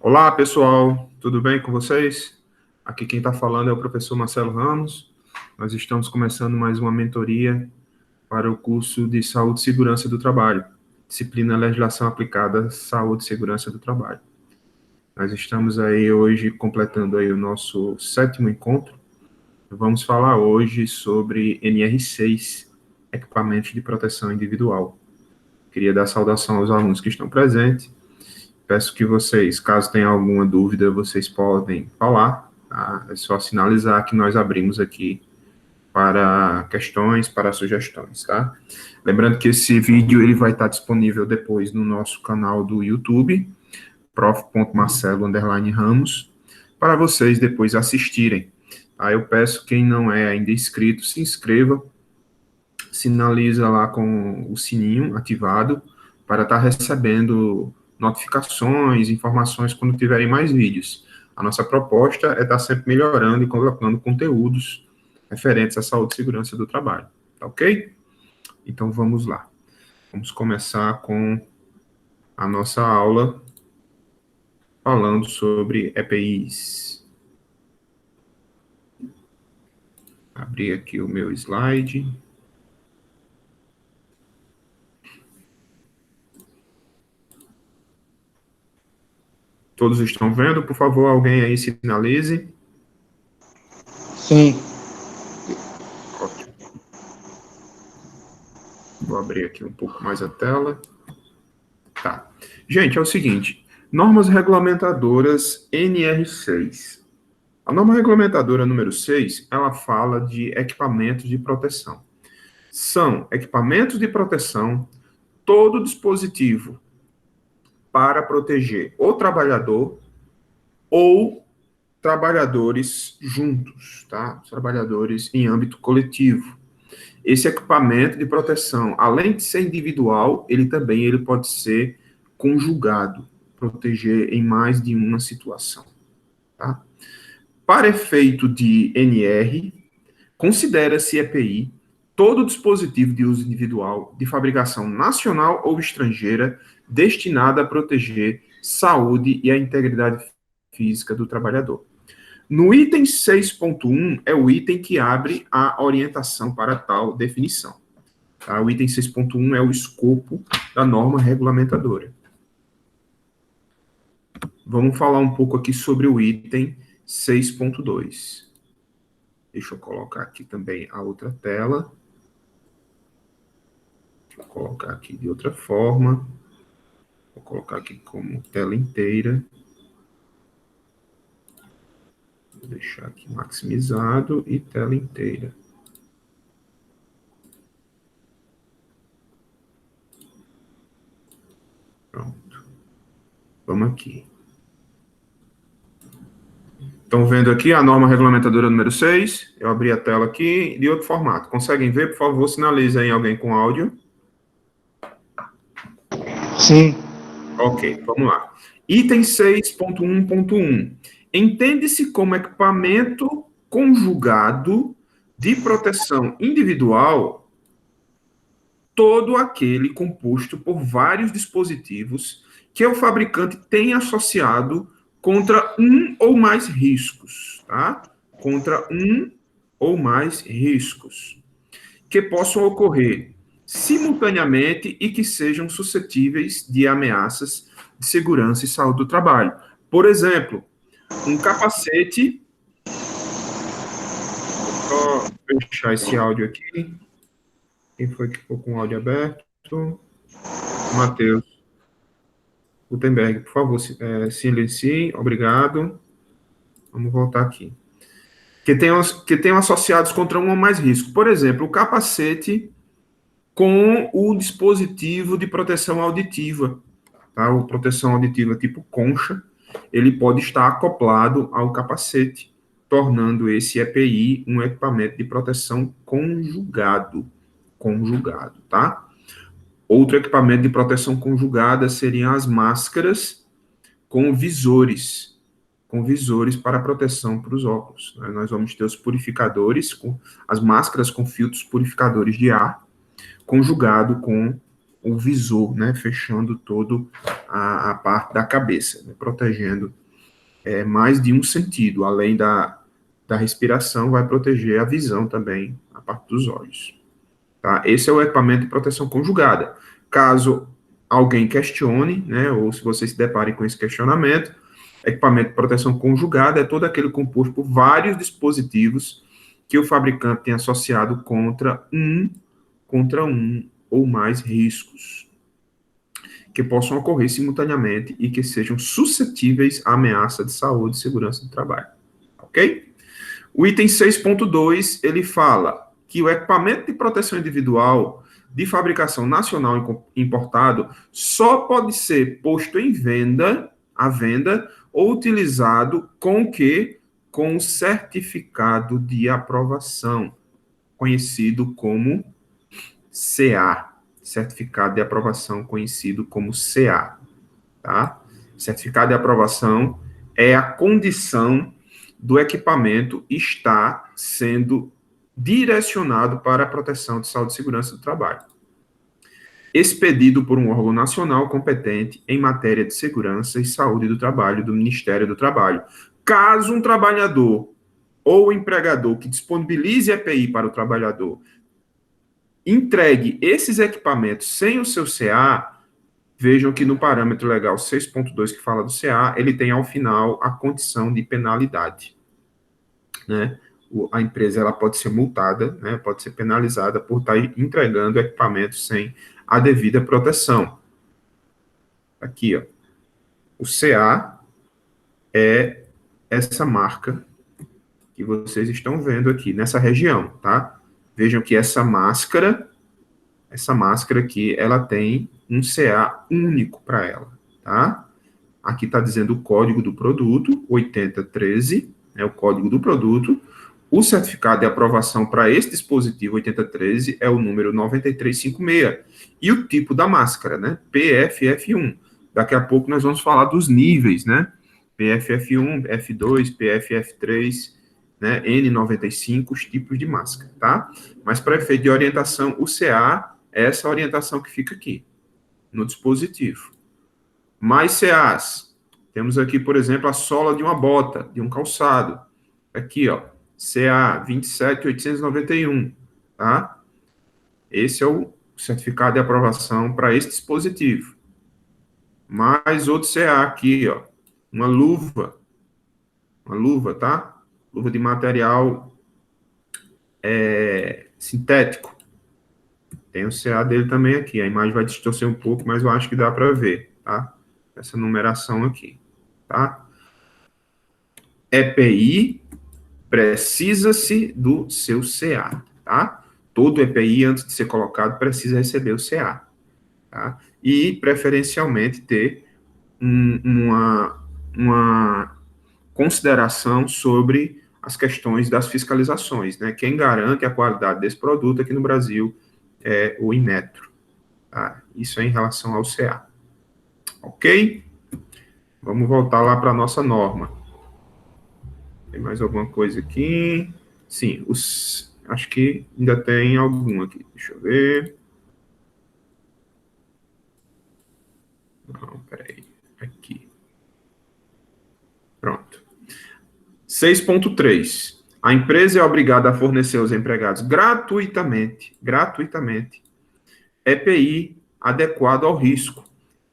Olá, pessoal, tudo bem com vocês? Aqui quem está falando é o professor Marcelo Ramos. Nós estamos começando mais uma mentoria para o curso de Saúde e Segurança do Trabalho, disciplina Legislação Aplicada, Saúde e Segurança do Trabalho. Nós estamos aí hoje completando aí o nosso 7º encontro. Vamos falar hoje sobre NR6, Equipamentos de Proteção Individual. Queria dar saudação aos alunos que estão presentes. Peço que vocês, caso tenham alguma dúvida, vocês podem falar, tá? É só sinalizar que nós abrimos aqui para questões, para sugestões, tá? Lembrando que esse vídeo ele vai estar disponível depois no nosso canal do YouTube, prof.marcelo_Ramos, para vocês depois assistirem. Tá? Eu peço quem não é ainda inscrito, se inscreva, sinaliza lá com o sininho ativado para estar recebendo notificações, informações quando tiverem mais vídeos. A nossa proposta é estar sempre melhorando e colocando conteúdos referentes à saúde e segurança do trabalho, tá ok? Então vamos lá. Vamos começar com a nossa aula falando sobre EPIs. Abrir aqui o meu slide. Todos estão vendo? Por favor, alguém aí sinalize. Sim. Ótimo. Vou abrir aqui um pouco mais a tela. Tá. Gente, é o seguinte, normas regulamentadoras NR6. A norma regulamentadora número 6, ela fala de equipamentos de proteção. São equipamentos de proteção, todo dispositivo para proteger o trabalhador ou trabalhadores juntos, tá? Trabalhadores em âmbito coletivo. Esse equipamento de proteção, além de ser individual, ele pode ser conjugado, proteger em mais de uma situação, tá? Para efeito de NR, considera-se EPI todo dispositivo de uso individual de fabricação nacional ou estrangeira destinado a proteger saúde e a integridade física do trabalhador. No item 6.1 é o item que abre a orientação para tal definição. Tá? O item 6.1 é o escopo da norma regulamentadora. Vamos falar um pouco aqui sobre o item 6.2. Deixa eu colocar aqui também a outra tela. Vou colocar aqui de outra forma. Vou colocar aqui como tela inteira. Vou deixar aqui maximizado e tela inteira. Pronto. Vamos aqui. Estão vendo aqui a norma regulamentadora número 6? Eu abri a tela aqui de outro formato. Conseguem ver? Por favor, sinalize aí alguém com áudio. Sim. Ok, vamos lá. Item 6.1.1. Entende-se como equipamento conjugado de proteção individual todo aquele composto por vários dispositivos que o fabricante tem associado contra um ou mais riscos, tá? Contra um ou mais riscos que possam ocorrer simultaneamente e que sejam suscetíveis de ameaças de segurança e saúde do trabalho. Por exemplo, um capacete. Vou só fechar esse áudio aqui. Quem foi que ficou com o áudio aberto? Matheus Gutenberg, por favor, silencie. Obrigado. Vamos voltar aqui. Que tenham associados contra um ou mais riscos. Por exemplo, o capacete com o dispositivo de proteção auditiva. Tá? O proteção auditiva tipo concha, ele pode estar acoplado ao capacete, tornando esse EPI um equipamento de proteção conjugado, tá? Outro equipamento de proteção conjugada seriam as máscaras com visores para proteção para os óculos. Né? Nós vamos ter os purificadores, as máscaras com filtros purificadores de ar, conjugado com o visor, né, fechando todo a parte da cabeça, né, protegendo mais de um sentido, além da respiração, vai proteger a visão também, a parte dos olhos. Tá? Esse é o equipamento de proteção conjugada. Caso alguém questione, né, ou se você se depare com esse questionamento, equipamento de proteção conjugada é todo aquele composto por vários dispositivos que o fabricante tem associado contra um ou mais riscos que possam ocorrer simultaneamente e que sejam suscetíveis à ameaça de saúde e segurança do trabalho. Ok? O item 6.2, ele fala que o equipamento de proteção individual de fabricação nacional importado só pode ser posto à venda ou utilizado com o quê? Com o certificado de aprovação, conhecido como CA. Certificado de aprovação conhecido como CA. Tá? Certificado de aprovação é a condição do equipamento estar sendo direcionado para a proteção de saúde e segurança do trabalho. Expedido por um órgão nacional competente em matéria de segurança e saúde do trabalho do Ministério do Trabalho. Caso um trabalhador ou empregador que disponibilize EPI para o trabalhador entregue esses equipamentos sem o seu CA, vejam que no parâmetro legal 6.2 que fala do CA, ele tem ao final a condição de penalidade, né? A empresa ela pode ser multada, né? Pode ser penalizada por estar entregando equipamentos sem a devida proteção. Aqui, ó, o CA é essa marca que vocês estão vendo aqui nessa região, tá? Vejam que essa máscara aqui, ela tem um CA único para ela, tá? Aqui está dizendo o código do produto, 8013, é o código do produto. O certificado de aprovação para esse dispositivo 8013 é o número 9356. E o tipo da máscara, né? PFF1. Daqui a pouco nós vamos falar dos níveis, né? PFF1, F2, PFF3, né? N95, os tipos de máscara, tá? Mas para efeito de orientação, o CA é essa orientação que fica aqui, no dispositivo. Mais CAs. Temos aqui, por exemplo, a sola de uma bota, de um calçado. Aqui, ó, CA 27891, tá? Esse é o certificado de aprovação para esse dispositivo. Mais outro CA aqui, ó, uma luva, tá? Luva de material sintético. Tem o CA dele também aqui. A imagem vai distorcer um pouco, mas eu acho que dá para ver, tá? Essa numeração aqui, tá? EPI precisa-se do seu CA, tá? Todo EPI, antes de ser colocado, precisa receber o CA, tá? E, preferencialmente, ter uma consideração sobre as questões das fiscalizações, né? Quem garante a qualidade desse produto aqui no Brasil é o Inmetro, tá? Isso é em relação ao CA. Ok? Vamos voltar lá para a nossa norma. Tem mais alguma coisa aqui? Sim, acho que ainda tem algum aqui. Deixa eu ver. Não, peraí. Aqui. Pronto. 6.3. A empresa é obrigada a fornecer aos empregados gratuitamente, EPI adequado ao risco,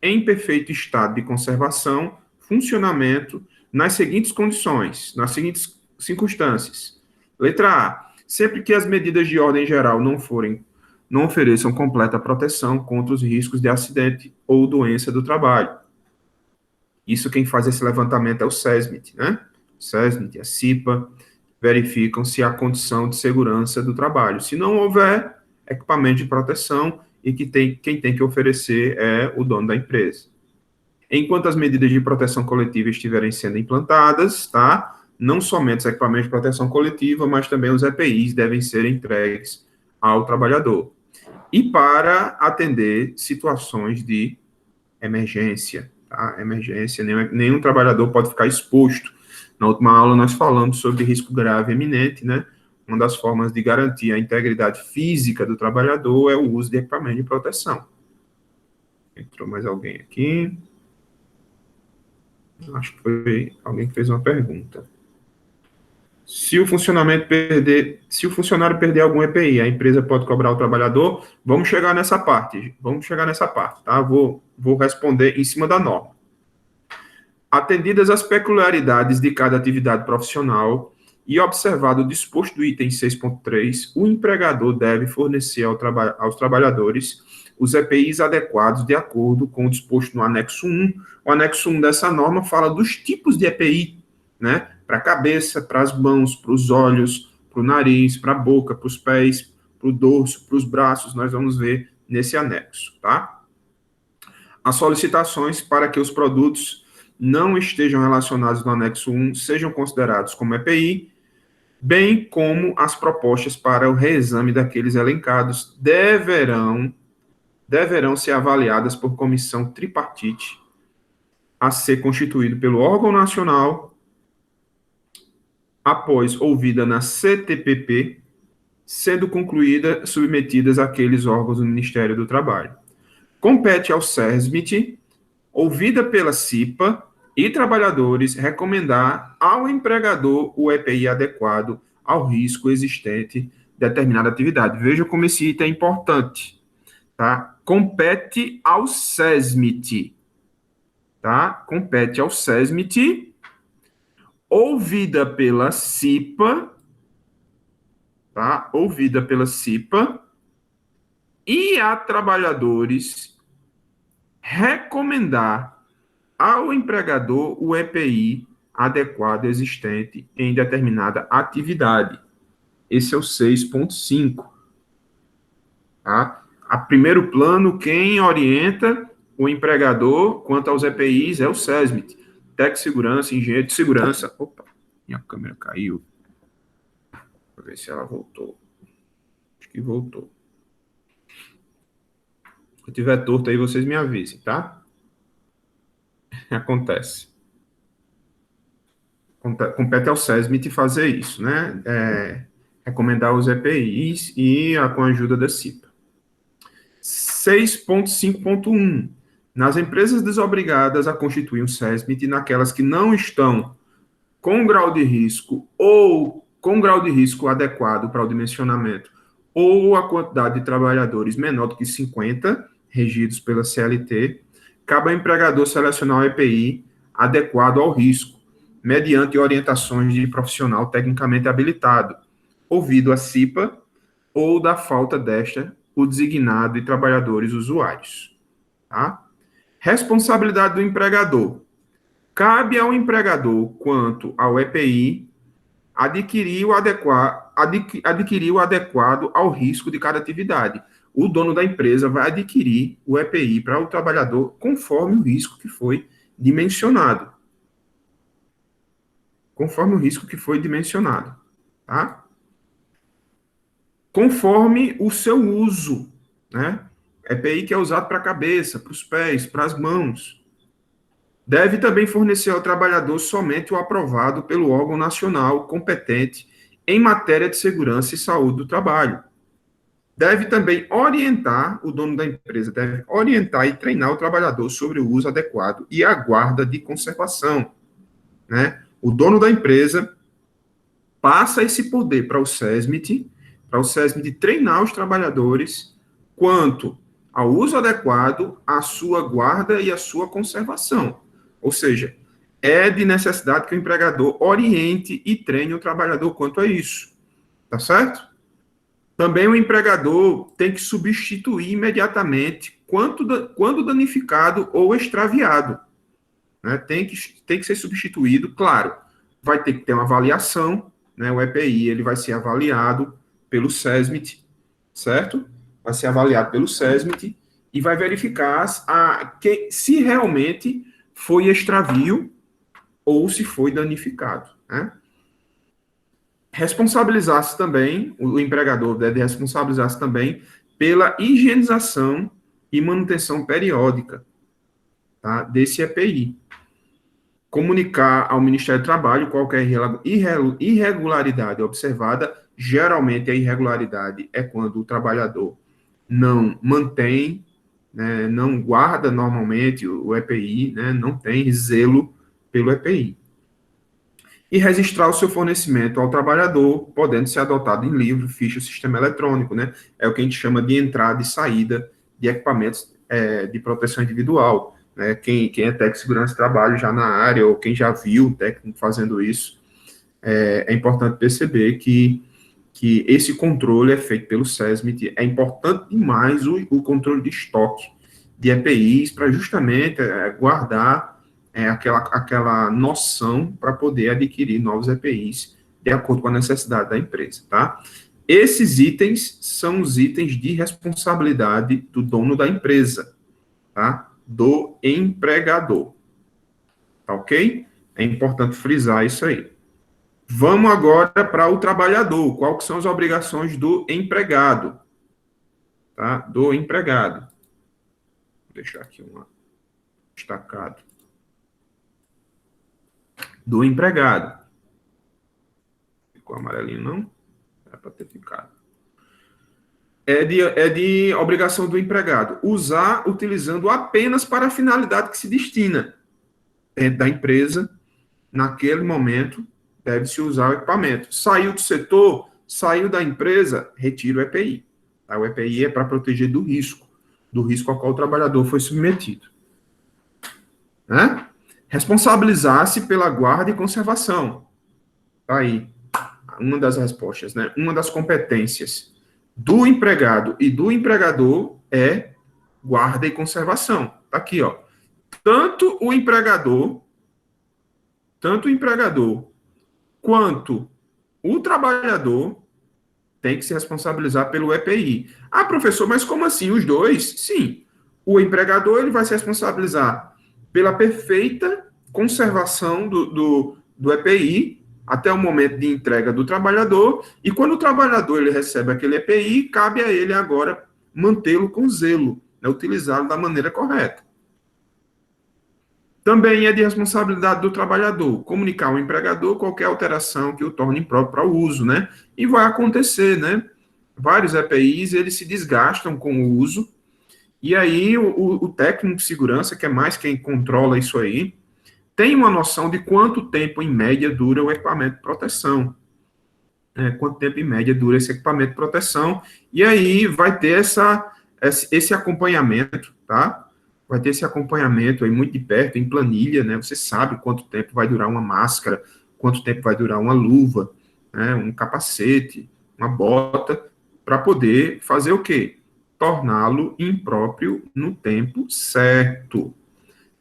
em perfeito estado de conservação, funcionamento, nas seguintes condições, nas seguintes circunstâncias. Letra A. Sempre que as medidas de ordem geral não ofereçam completa proteção contra os riscos de acidente ou doença do trabalho. Isso quem faz esse levantamento é o SESMIT, né? O SESMIT, a CIPA, verificam se há condição de segurança do trabalho. Se não houver equipamento de proteção, e quem tem que oferecer é o dono da empresa. Enquanto as medidas de proteção coletiva estiverem sendo implantadas, tá? Não somente os equipamentos de proteção coletiva, mas também os EPIs devem ser entregues ao trabalhador. E para atender situações de emergência, tá? Emergência, nenhum trabalhador pode ficar exposto. Na última aula nós falamos sobre risco grave eminente, né? Uma das formas de garantir a integridade física do trabalhador é o uso de equipamento de proteção. Entrou mais alguém aqui. Acho que foi alguém que fez uma pergunta. Se o funcionário perder algum EPI, a empresa pode cobrar o trabalhador? Vamos chegar nessa parte. Tá? Vou responder em cima da norma. Atendidas as peculiaridades de cada atividade profissional e observado o disposto do item 6.3, o empregador deve fornecer aos trabalhadores os EPIs adequados de acordo com o disposto no anexo 1. O anexo 1 dessa norma fala dos tipos de EPI, né? Para a cabeça, para as mãos, para os olhos, para o nariz, para a boca, para os pés, para o dorso, para os braços, nós vamos ver nesse anexo, tá? As solicitações para que os produtos não estejam relacionados no anexo 1 sejam considerados como EPI, bem como as propostas para o reexame daqueles elencados deverão ser avaliadas por comissão tripartite a ser constituído pelo órgão nacional após ouvida na CTPP, sendo concluída submetidas àqueles órgãos do Ministério do Trabalho. Compete ao SESMIT, ouvida pela CIPA e trabalhadores, recomendar ao empregador o EPI adequado ao risco existente de determinada atividade. Veja como esse item é importante, tá? Compete ao SESMIT, tá? Compete ao SESMIT, ouvida pela CIPA, tá? Ouvida pela CIPA e a trabalhadores recomendar ao empregador o EPI adequado existente em determinada atividade. Esse é o 6.5. Tá? A primeiro plano, quem orienta o empregador quanto aos EPIs é o SESMIT. Técnico de segurança, engenheiro de segurança. Opa, minha câmera caiu. Vou ver se ela voltou. Acho que voltou. Se eu tiver torto aí, vocês me avisem, tá? Acontece. Compete ao SESMIT fazer isso, né? Recomendar os EPIs e com a ajuda da CIPA. 6.5.1. Nas empresas desobrigadas a constituir um SESMIT, naquelas que não estão com grau de risco ou com grau de risco adequado para o dimensionamento ou a quantidade de trabalhadores menor do que 50, regidos pela CLT, cabe ao empregador selecionar o EPI adequado ao risco, mediante orientações de profissional tecnicamente habilitado, ouvido a CIPA ou da falta desta, o designado de trabalhadores usuários. Tá? Responsabilidade do empregador. Cabe ao empregador, quanto ao EPI, adquirir o adequado ao risco de cada atividade. O dono da empresa vai adquirir o EPI para o trabalhador conforme o risco que foi dimensionado. Conforme o risco que foi dimensionado. Tá? Conforme o seu uso, né? EPI que é usado para a cabeça, para os pés, para as mãos. Deve também fornecer ao trabalhador somente o aprovado pelo órgão nacional competente em matéria de segurança e saúde do trabalho. Deve também orientar, o dono da empresa deve orientar e treinar o trabalhador sobre o uso adequado e a guarda de conservação. Né? O dono da empresa passa esse poder para o SESMIT treinar os trabalhadores quanto ao uso adequado, à sua guarda e à sua conservação. Ou seja, é de necessidade que o empregador oriente e treine o trabalhador quanto a isso. Tá certo? Também o empregador tem que substituir imediatamente quando danificado ou extraviado. Né? Tem que ser substituído, claro. Vai ter que ter uma avaliação, né? O EPI ele vai ser avaliado pelo SESMIT, certo? Vai ser avaliado pelo SESMIT e vai verificar se realmente foi extravio ou se foi danificado. Né? Responsabilizar-se também, o empregador deve responsabilizar-se também pela higienização e manutenção periódica, tá, desse EPI. Comunicar ao Ministério do Trabalho qualquer irregularidade observada. Geralmente, a irregularidade é quando o trabalhador não mantém, né, não guarda normalmente o EPI, né, não tem zelo pelo EPI. E registrar o seu fornecimento ao trabalhador, podendo ser adotado em livro, ficha, sistema eletrônico, né? É o que a gente chama de entrada e saída de equipamentos de proteção individual, né? Quem é técnico de segurança de trabalho já na área, ou quem já viu o técnico fazendo isso, é importante perceber que esse controle é feito pelo SESMIT. É importante demais o controle de estoque de EPIs para justamente guardar aquela noção para poder adquirir novos EPIs de acordo com a necessidade da empresa, tá? Esses itens são os itens de responsabilidade do dono da empresa, tá? Do empregador, tá ok? É importante frisar isso aí. Vamos agora para o trabalhador. Quais são as obrigações do empregado? Tá? Do empregado. Vou deixar aqui um destacado. Do empregado. Ficou amarelinho, não? Era para ter ficado. É de obrigação do empregado. Usar utilizando apenas para a finalidade que se destina dentro da empresa, naquele momento, deve-se usar o equipamento. Saiu do setor, saiu da empresa, retira o EPI. Tá? O EPI é para proteger do risco ao qual o trabalhador foi submetido. Né? Responsabilizar-se pela guarda e conservação. Tá aí, uma das respostas, né? Uma das competências do empregado e do empregador é guarda e conservação. Tá aqui, ó. Tanto o empregador quanto o trabalhador tem que se responsabilizar pelo EPI. Ah, professor, mas como assim? Os dois? Sim. O empregador ele vai se responsabilizar pela perfeita conservação do EPI até o momento de entrega do trabalhador, e quando o trabalhador ele recebe aquele EPI, cabe a ele agora mantê-lo com zelo, né, utilizá-lo da maneira correta. Também é de responsabilidade do trabalhador comunicar ao empregador qualquer alteração que o torne impróprio para o uso, né? E vai acontecer, né? Vários EPIs, eles se desgastam com o uso, e aí o técnico de segurança, que é mais quem controla isso aí, tem uma noção de quanto tempo, em média, dura o equipamento de proteção. Quanto tempo, em média, dura esse equipamento de proteção, e aí vai ter esse acompanhamento, tá? Vai ter esse acompanhamento aí muito de perto, em planilha, né? Você sabe quanto tempo vai durar uma máscara, quanto tempo vai durar uma luva, né? Um capacete, uma bota, para poder fazer o quê? Torná-lo impróprio no tempo certo.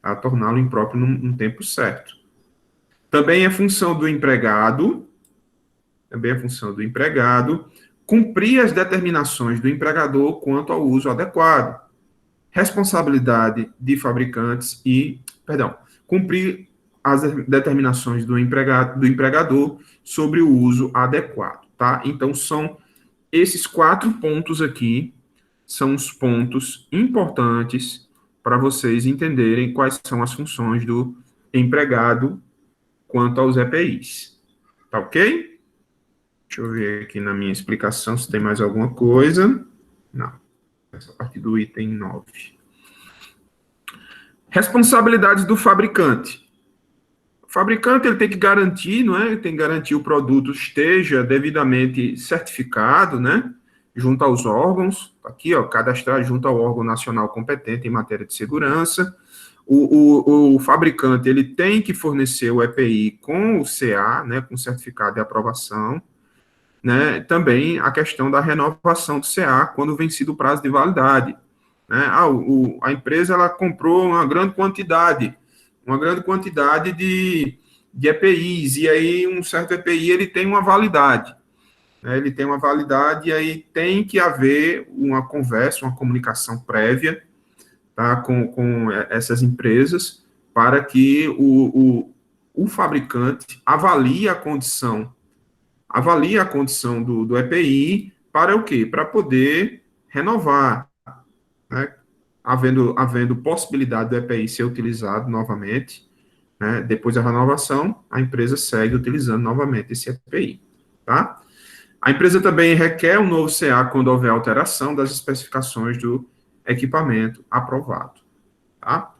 Tá? Torná-lo impróprio no tempo certo. Também é função do empregado, cumprir as determinações do empregador quanto ao uso adequado. Responsabilidade de fabricantes cumprir as determinações do empregador sobre o uso adequado, tá? Então, são esses 4 pontos aqui, são os pontos importantes para vocês entenderem quais são as funções do empregado quanto aos EPIs. Tá ok? Deixa eu ver aqui na minha explicação se tem mais alguma coisa. Não. Essa parte do item 9. Responsabilidades do fabricante. O fabricante ele tem que garantir, não é? Ele tem que garantir o produto esteja devidamente certificado, né? Junto aos órgãos, aqui, ó, cadastrar junto ao órgão nacional competente em matéria de segurança. O fabricante ele tem que fornecer o EPI com o CA, né? Com certificado de aprovação. Né, também a questão da renovação do CA quando vencido o prazo de validade. Né? A empresa ela comprou uma grande quantidade de EPIs, e aí um certo EPI ele tem uma validade. Né? Ele tem uma validade, e aí tem que haver uma conversa, uma comunicação prévia, tá, com essas empresas, para que o fabricante avalie a condição do EPI para o quê? Para poder renovar, né? Havendo possibilidade do EPI ser utilizado novamente, né? Depois da renovação, a empresa segue utilizando novamente esse EPI, tá? A empresa também requer um novo CA quando houver alteração das especificações do equipamento aprovado. Tá?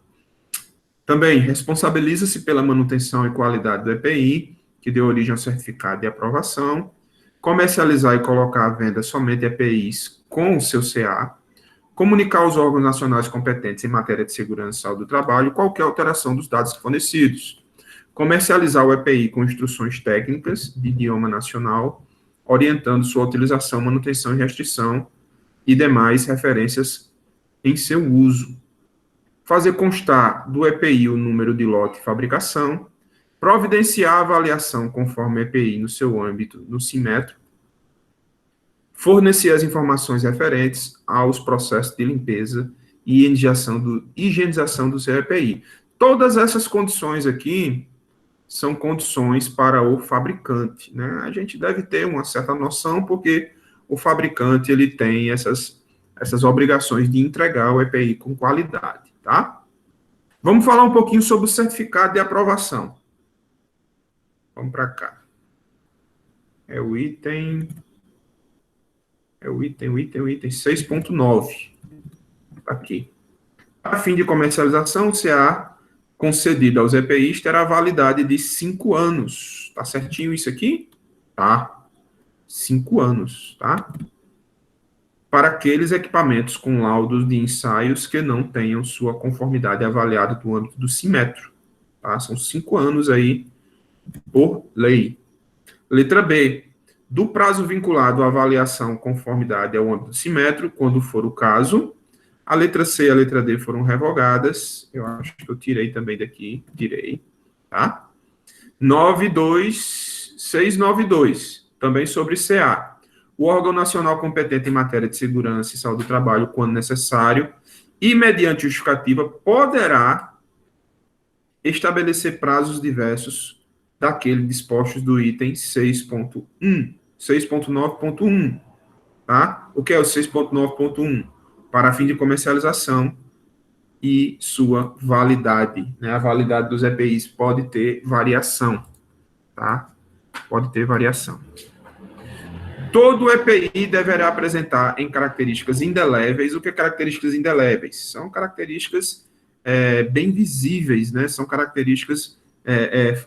Também responsabiliza-se pela manutenção e qualidade do EPI, que deu origem ao certificado de aprovação, comercializar e colocar à venda somente EPIs com o seu CA, comunicar aos órgãos nacionais competentes em matéria de segurança e saúde do trabalho qualquer alteração dos dados fornecidos, comercializar o EPI com instruções técnicas de idioma nacional, orientando sua utilização, manutenção e restrição e demais referências em seu uso. Fazer constar do EPI o número de lote e fabricação, providenciar a avaliação conforme EPI no seu âmbito no Simetro, fornecer as informações referentes aos processos de limpeza e higienização do seu EPI. Todas essas condições aqui são condições para o fabricante, né? A gente deve ter uma certa noção, porque o fabricante ele tem essas obrigações de entregar o EPI com qualidade, tá? Vamos falar um pouquinho sobre o certificado de aprovação. Vamos para cá. É o item 6.9. Aqui. A fim de comercialização, o CA concedido aos EPIs terá validade de 5 anos. Tá certinho isso aqui? Tá. 5 anos, tá? Para aqueles equipamentos com laudos de ensaios que não tenham sua conformidade avaliada no âmbito do Simetro. Tá? São 5 anos aí por lei. Letra B. Do prazo vinculado à avaliação conformidade ao âmbito do Simetro, quando for o caso. A letra C e a letra D foram revogadas. Eu acho que eu tirei também daqui. Tirei. Tá? 692. Também sobre CA. O órgão nacional competente em matéria de segurança e saúde do trabalho, quando necessário, e mediante justificativa, poderá estabelecer prazos diversos daquele dispostos do item 6.9.1, tá? O que é o 6.9.1? Para fim de comercialização e sua validade, né? A validade dos EPIs pode ter variação, tá? Pode ter variação. Todo EPI deverá apresentar em características indeléveis. O que é características indeléveis? São características bem visíveis, né? São características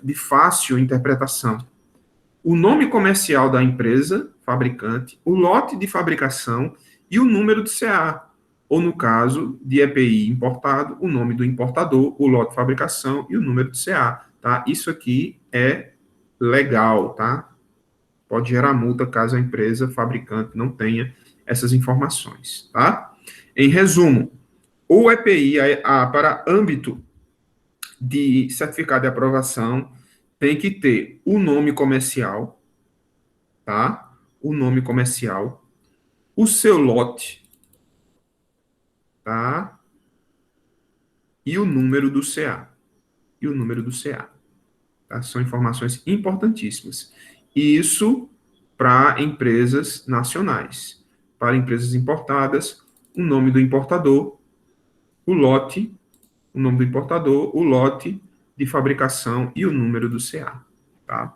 de fácil interpretação. O nome comercial da empresa, fabricante, o lote de fabricação e o número de CA. Ou, no caso de EPI importado, o nome do importador, o lote de fabricação e o número de CA. Tá? Isso aqui é legal, tá? Pode gerar multa caso a empresa fabricante não tenha essas informações, tá? Em resumo, o EPI para âmbito de certificado de aprovação tem que ter o nome comercial, tá? O nome comercial, o seu lote, tá? E o número do CA. E o número do CA. Tá? São informações importantíssimas. Isso para empresas nacionais. Para empresas importadas, o nome do importador, o lote, o nome do importador, o lote de fabricação e o número do CA. Tá?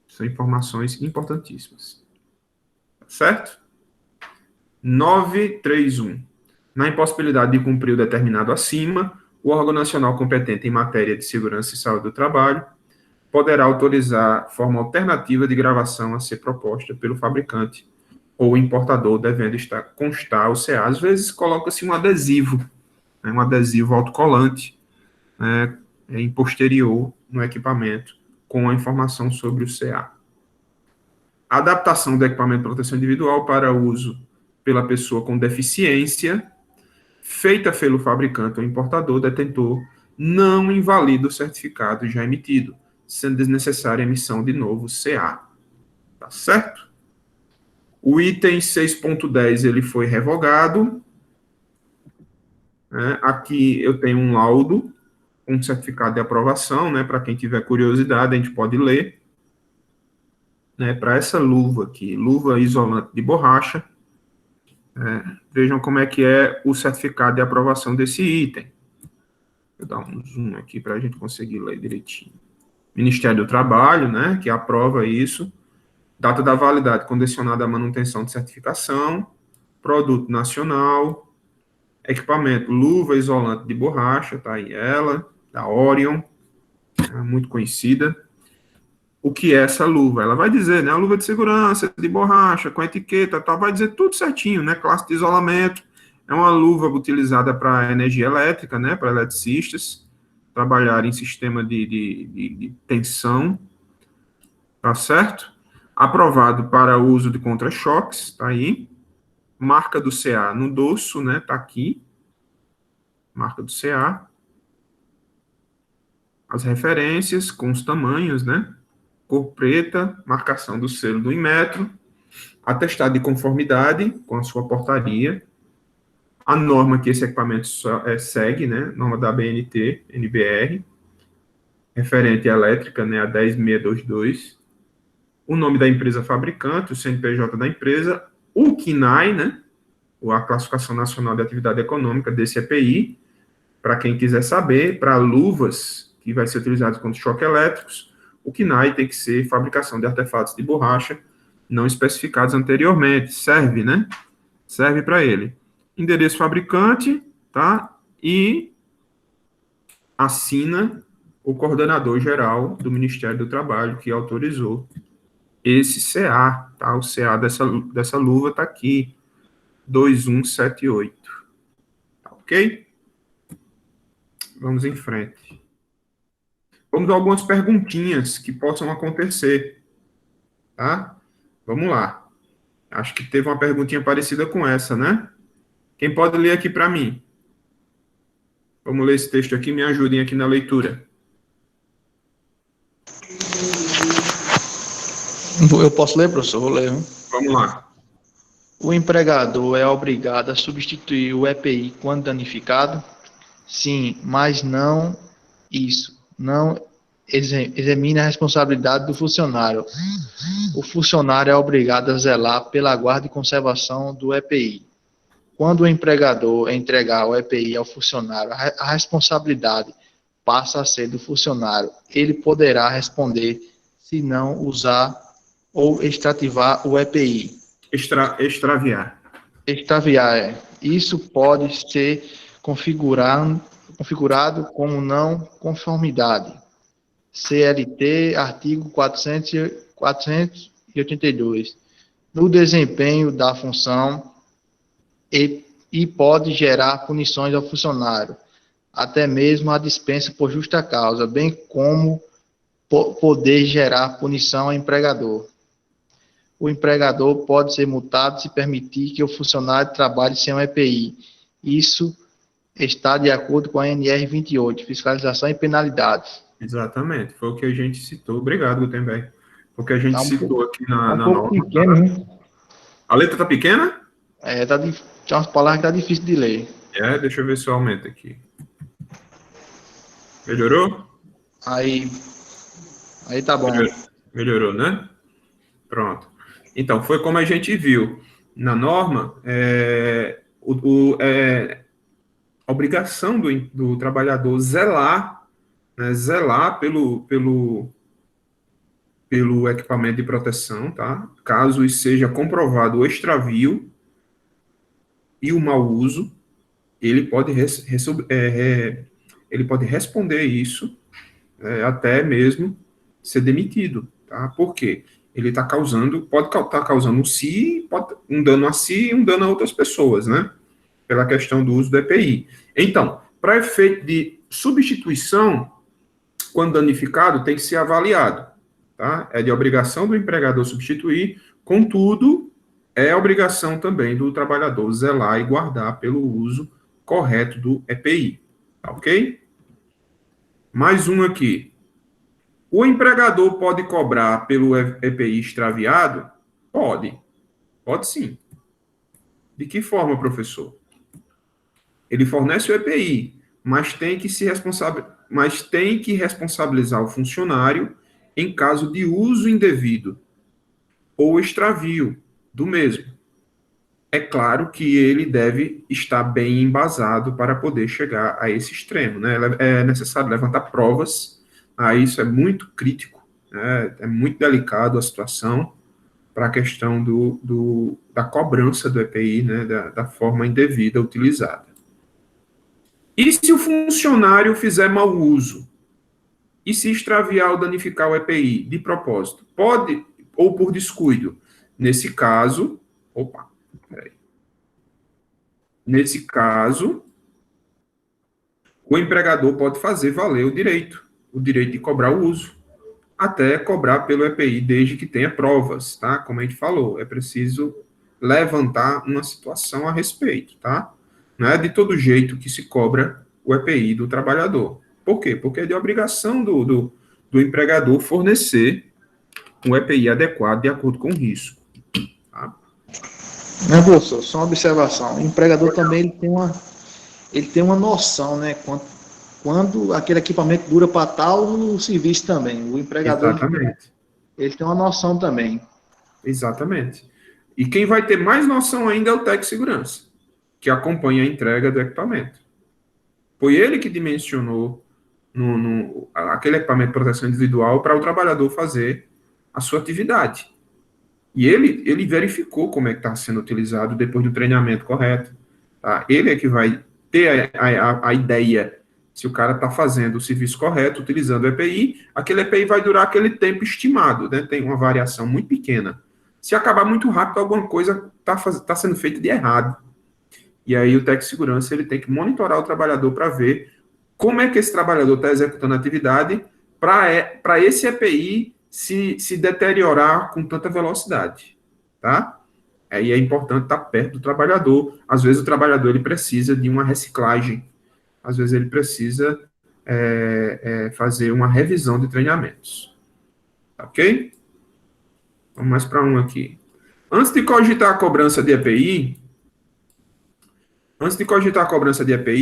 São informações importantíssimas. Certo? 931. Na impossibilidade de cumprir o determinado acima, o órgão nacional competente em matéria de segurança e saúde do trabalho poderá autorizar forma alternativa de gravação a ser proposta pelo fabricante ou importador, devendo constar o CA. Às vezes coloca-se um adesivo, né, um adesivo autocolante, né, em posterior no equipamento, com a informação sobre o CA. A adaptação do equipamento de proteção individual para uso pela pessoa com deficiência, feita pelo fabricante ou importador, detentor, não invalida o certificado já emitido, sendo desnecessária a emissão de novo CA. Tá certo? O item 6.10 ele foi revogado. Né? Aqui eu tenho um laudo, um certificado de aprovação, né? Para quem tiver curiosidade, a gente pode ler. Né? Para essa luva aqui, luva isolante de borracha. Vejam como é que é o certificado de aprovação desse item. Vou dar um zoom aqui para a gente conseguir ler direitinho. Ministério do Trabalho, né, que aprova isso. Data da validade condicionada à manutenção de certificação. Produto nacional. Equipamento, luva isolante de borracha, tá aí ela, da Orion, muito conhecida. O que é essa luva? Ela vai dizer, né, a luva de segurança, de borracha, com etiqueta, tal, vai dizer tudo certinho, né, classe de isolamento, é uma luva utilizada para energia elétrica, né, para eletricistas, trabalhar em sistema de tensão, tá certo? Aprovado para uso de contra-choques, tá aí. Marca do CA no dorso, né, tá aqui, marca do CA. As referências com os tamanhos, né, cor preta, marcação do selo do Inmetro, atestado de conformidade com a sua portaria, a norma que esse equipamento segue, né, norma da ABNT, NBR, referente à elétrica, né, a 10622, o nome da empresa fabricante, o CNPJ da empresa, o CNAE, né, a Classificação Nacional de Atividade Econômica desse EPI, para quem quiser saber, para luvas que vai ser utilizado contra choques elétricos, o CNAE tem que ser fabricação de artefatos de borracha não especificados anteriormente, serve, né? Serve para ele. Endereço fabricante, tá? E assina o coordenador geral do Ministério do Trabalho que autorizou esse CA, tá? O CA dessa luva tá aqui, 2178. Tá ok? Vamos em frente. Vamos a algumas perguntinhas que possam acontecer, tá? Vamos lá. Acho que teve uma perguntinha parecida com essa, né? Quem pode ler aqui para mim? Vamos ler esse texto aqui, me ajudem aqui na leitura. Eu posso ler, professor? Vou ler. Vamos lá. O empregador é obrigado a substituir o EPI quando danificado? Sim, mas não isso. Não examina a responsabilidade do funcionário. O funcionário é obrigado a zelar pela guarda e conservação do EPI. Quando o empregador entregar o EPI ao funcionário, a responsabilidade passa a ser do funcionário. Ele poderá responder se não usar ou extrativar o EPI. Extraviar. Extraviar. Isso pode ser configurado como não conformidade. CLT, artigo 482. No desempenho da função e pode gerar punições ao funcionário, até mesmo a dispensa por justa causa, bem como poder gerar punição ao empregador. O empregador pode ser multado se permitir que o funcionário trabalhe sem um EPI. Isso está de acordo com a NR 28, Fiscalização e Penalidades. Exatamente, foi o que a gente citou. Obrigado, Gutenberg. Foi o que a gente citou aqui na pouco norma. Pequeno, né? A letra tá pequena? Tem umas palavras que tá difícil de ler. Deixa eu ver se eu aumento aqui. Melhorou? Aí tá bom. Melhorou, né? Pronto. Então, foi como a gente viu. Na norma, a obrigação do trabalhador zelar, né, zelar pelo equipamento de proteção, tá? Caso seja comprovado o extravio e o mau uso, ele pode, ele pode responder isso, até mesmo ser demitido, tá? Por quê? Ele está causando, pode estar causando um dano a si e um dano a outras pessoas, né? Pela questão do uso do EPI. Então, para efeito de substituição, quando danificado, tem que ser avaliado, tá? É de obrigação do empregador substituir, contudo, é obrigação também do trabalhador zelar e guardar pelo uso correto do EPI, tá ok? Mais um aqui. O empregador pode cobrar pelo EPI extraviado? Pode. Pode sim. De que forma, professor? Ele fornece o EPI, mas tem que responsabilizar o funcionário em caso de uso indevido ou extravio do mesmo. É claro que ele deve estar bem embasado para poder chegar a esse extremo, né? É necessário levantar provas, isso é muito crítico, né? É muito delicado a situação para a questão da cobrança do EPI, né? Da forma indevida utilizada. E se o funcionário fizer mau uso? E se extraviar ou danificar o EPI de propósito? Pode, ou por descuido? Nesse caso, opa, peraí. Nesse caso, o empregador pode fazer valer o direito de cobrar o uso, até cobrar pelo EPI, desde que tenha provas, tá? Como a gente falou, é preciso levantar uma situação a respeito, tá? Não é de todo jeito que se cobra o EPI do trabalhador. Por quê? Porque é de obrigação do empregador fornecer um EPI adequado de acordo com o risco. Tá? Né, professor? Só uma observação. O empregador também ele tem uma noção, né? Quando aquele equipamento dura para tal serviço também. O empregador Exatamente. ele tem uma noção também. Exatamente. E quem vai ter mais noção ainda é o técnico de segurança, que acompanha a entrega do equipamento. Foi ele que dimensionou aquele equipamento de proteção individual para o trabalhador fazer a sua atividade. E ele verificou como é que está sendo utilizado depois do treinamento correto. Tá? Ele é que vai ter a ideia se o cara está fazendo o serviço correto, utilizando o EPI, aquele EPI vai durar aquele tempo estimado, né? Tem uma variação muito pequena. Se acabar muito rápido, alguma coisa está sendo feita de errado. E aí o técnico de segurança ele tem que monitorar o trabalhador para ver como é que esse trabalhador está executando a atividade para esse EPI se deteriorar com tanta velocidade, tá? Aí é importante estar perto do trabalhador. Às vezes o trabalhador ele precisa de uma reciclagem, às vezes ele precisa fazer uma revisão de treinamentos, ok? Vamos mais para um aqui. Antes de cogitar a cobrança de EPI,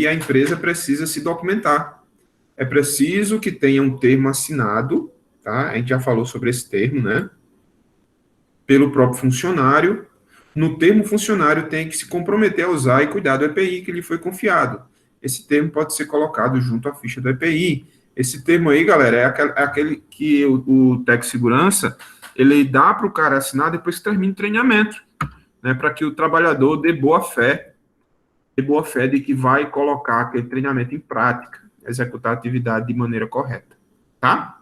a empresa precisa se documentar. É preciso que tenha um termo assinado, tá? A gente já falou sobre esse termo, né? Pelo próprio funcionário. No termo, o funcionário tem que se comprometer a usar e cuidar do EPI que lhe foi confiado. Esse termo pode ser colocado junto à ficha do EPI. Esse termo aí, galera, é aquele que o técnico de segurança, ele dá para o cara assinar depois que termina o treinamento, né? Para que o trabalhador dê boa fé de que vai colocar aquele treinamento em prática, executar a atividade de maneira correta, tá?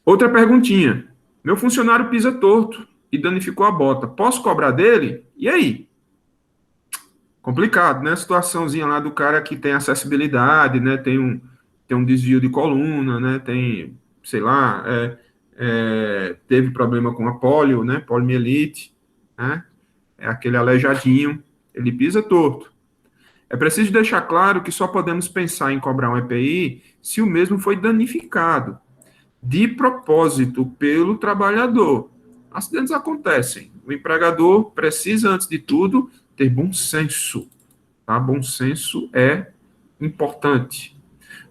Outra perguntinha. Meu funcionário pisa torto e danificou a bota. Posso cobrar dele? E aí? Complicado, né? Situaçãozinha lá do cara que tem acessibilidade, né? Tem um desvio de coluna, né? Tem, sei lá, teve problema com a polio, né? Poliomielite, né? É aquele aleijadinho, ele pisa torto. É preciso deixar claro que só podemos pensar em cobrar um EPI se o mesmo foi danificado de propósito pelo trabalhador. Acidentes acontecem. O empregador precisa, antes de tudo, ter bom senso. Tá? Bom senso é importante.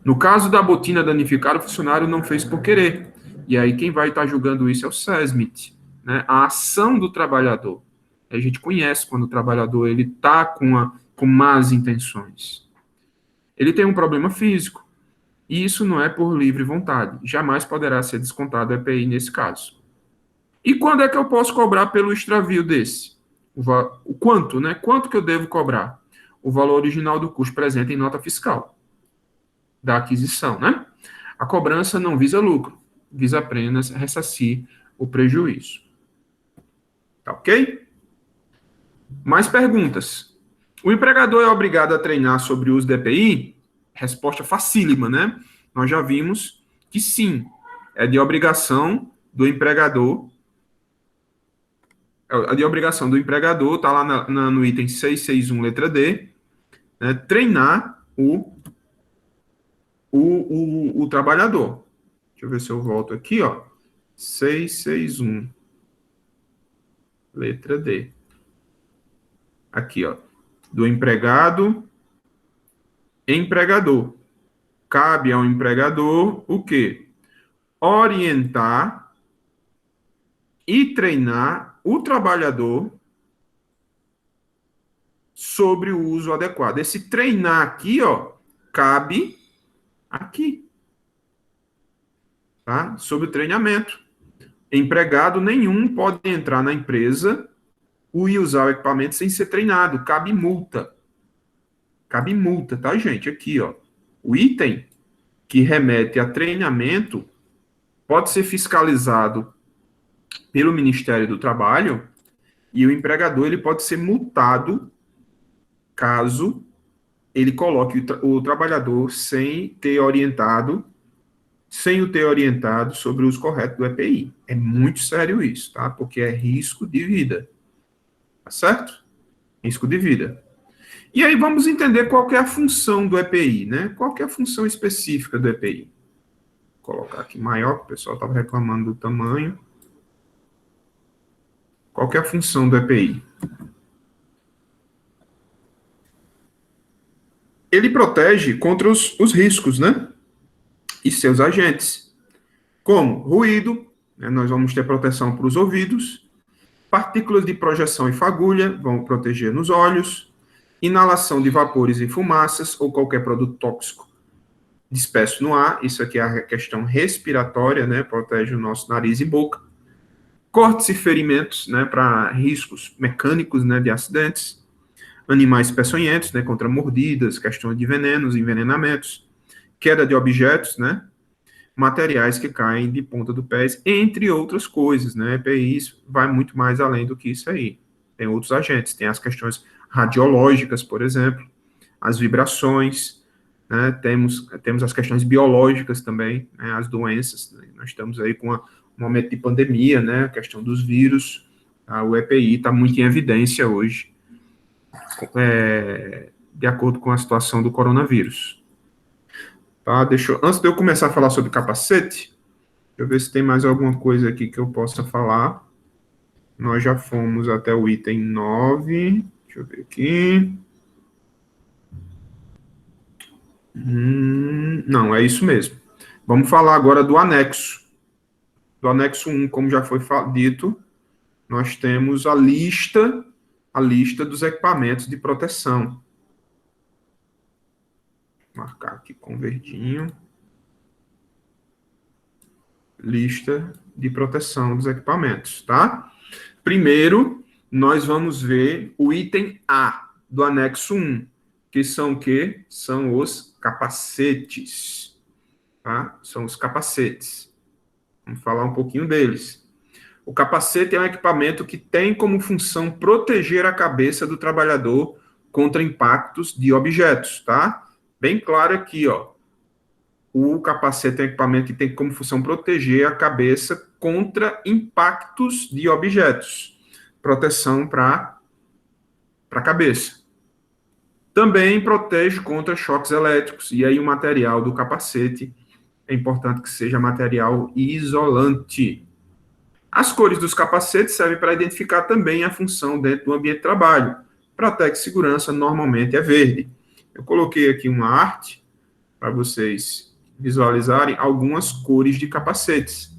No caso da botina danificada, o funcionário não fez por querer. E aí quem vai estar julgando isso é o SESMIT, né? A ação do trabalhador. A gente conhece quando o trabalhador ele está com más intenções. Ele tem um problema físico. E isso não é por livre vontade. Jamais poderá ser descontado o EPI nesse caso. E quando é que eu posso cobrar pelo extravio desse? O quanto, né? Quanto que eu devo cobrar? O valor original do custo presente em nota fiscal da aquisição, né? A cobrança não visa lucro, visa apenas ressarcir o prejuízo. Tá ok? Mais perguntas. O empregador é obrigado a treinar sobre o uso do EPI? Resposta facílima, né? Nós já vimos que sim, é de obrigação do empregador. É de obrigação do empregador, tá lá no item 661, letra D, né, treinar o trabalhador. Deixa eu ver se eu volto aqui, ó. 661, letra D. Aqui, ó. Do empregador. Cabe ao empregador o quê? Orientar e treinar o trabalhador sobre o uso adequado. Esse treinar aqui, ó, cabe aqui, tá? Sobre o treinamento. Empregado nenhum pode entrar na empresa e usar o equipamento sem ser treinado. Cabe multa. cabe multa, tá, gente? Aqui, ó. O item que remete a treinamento pode ser fiscalizado pelo Ministério do Trabalho e o empregador ele pode ser multado caso ele coloque o trabalhador sem o ter orientado sobre o uso correto do EPI. É muito sério isso, tá? Porque é risco de vida. Tá certo? Risco de vida. E aí vamos entender qual que é a função do EPI, né? Qual que é a função específica do EPI? Vou colocar aqui maior, porque o pessoal estava reclamando do tamanho. Qual que é a função do EPI? Ele protege contra os riscos, né? E seus agentes. Como ruído, né? Nós vamos ter proteção para os ouvidos, partículas de projeção e fagulha, vão proteger nos olhos, inalação de vapores e fumaças ou qualquer produto tóxico disperso no ar, isso aqui é a questão respiratória, né? Protege o nosso nariz e boca. Cortes e ferimentos, né? Para riscos mecânicos, né? De acidentes. Animais peçonhentos, né? Contra mordidas, questão de venenos, envenenamentos. Queda de objetos, né? Materiais que caem de ponta do pé, entre outras coisas, né? EPI vai muito mais além do que isso aí. Tem outros agentes, tem as questões radiológicas, por exemplo, as vibrações, né? Temos as questões biológicas também, né? As doenças, né? Nós estamos aí com um momento de pandemia, né? A questão dos vírus, tá? O EPI está muito em evidência hoje, de acordo com a situação do coronavírus. Tá? Antes de eu começar a falar sobre capacete, deixa eu ver se tem mais alguma coisa aqui que eu possa falar. Nós já fomos até o item 9. Deixa eu ver aqui. Não, é isso mesmo. Vamos falar agora do anexo. Do anexo 1, como já foi dito, nós temos a lista dos equipamentos de proteção. Vou marcar aqui com verdinho. Lista de proteção dos equipamentos, tá? Primeiro, nós vamos ver o item A do anexo 1, que são o quê? São os capacetes, tá? São os capacetes. Vamos falar um pouquinho deles. O capacete é um equipamento que tem como função proteger a cabeça do trabalhador contra impactos de objetos, tá? Bem claro aqui, ó. O capacete é um equipamento que tem como função proteger a cabeça contra impactos de objetos. Proteção para a cabeça. Também protege contra choques elétricos. E aí o material do capacete é importante que seja material isolante. As cores dos capacetes servem para identificar também a função dentro do ambiente de trabalho. Para TEC Segurança, normalmente é verde. Eu coloquei aqui uma arte para vocês visualizarem algumas cores de capacetes.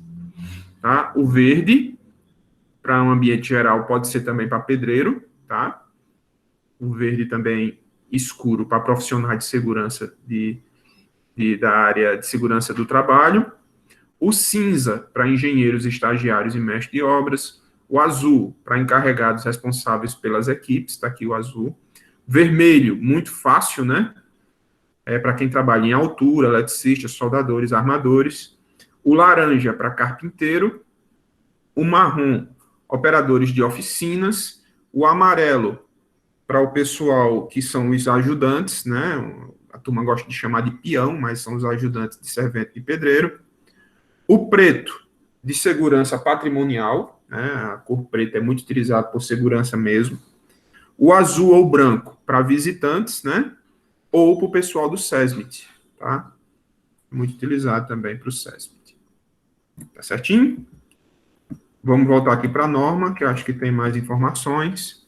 Tá? O verde, para um ambiente geral, pode ser também para pedreiro. Tá? O verde também escuro para profissionais de segurança da área de segurança do trabalho. O cinza para engenheiros, estagiários e mestres de obras. O azul para encarregados responsáveis pelas equipes. Está aqui o azul. Vermelho, muito fácil, né? Para quem trabalha em altura, eletricistas, soldadores, armadores. O laranja para carpinteiro. O marrom, operadores de oficinas. O amarelo para o pessoal que são os ajudantes, né? A turma gosta de chamar de peão, mas são os ajudantes de servente de pedreiro. O preto, de segurança patrimonial, né? A cor preta é muito utilizada por segurança mesmo. O azul ou branco, para visitantes, né? Ou para o pessoal do SESMIT, tá? Muito utilizado também para o SESMIT. Tá certinho? Vamos voltar aqui para a norma, que eu acho que tem mais informações.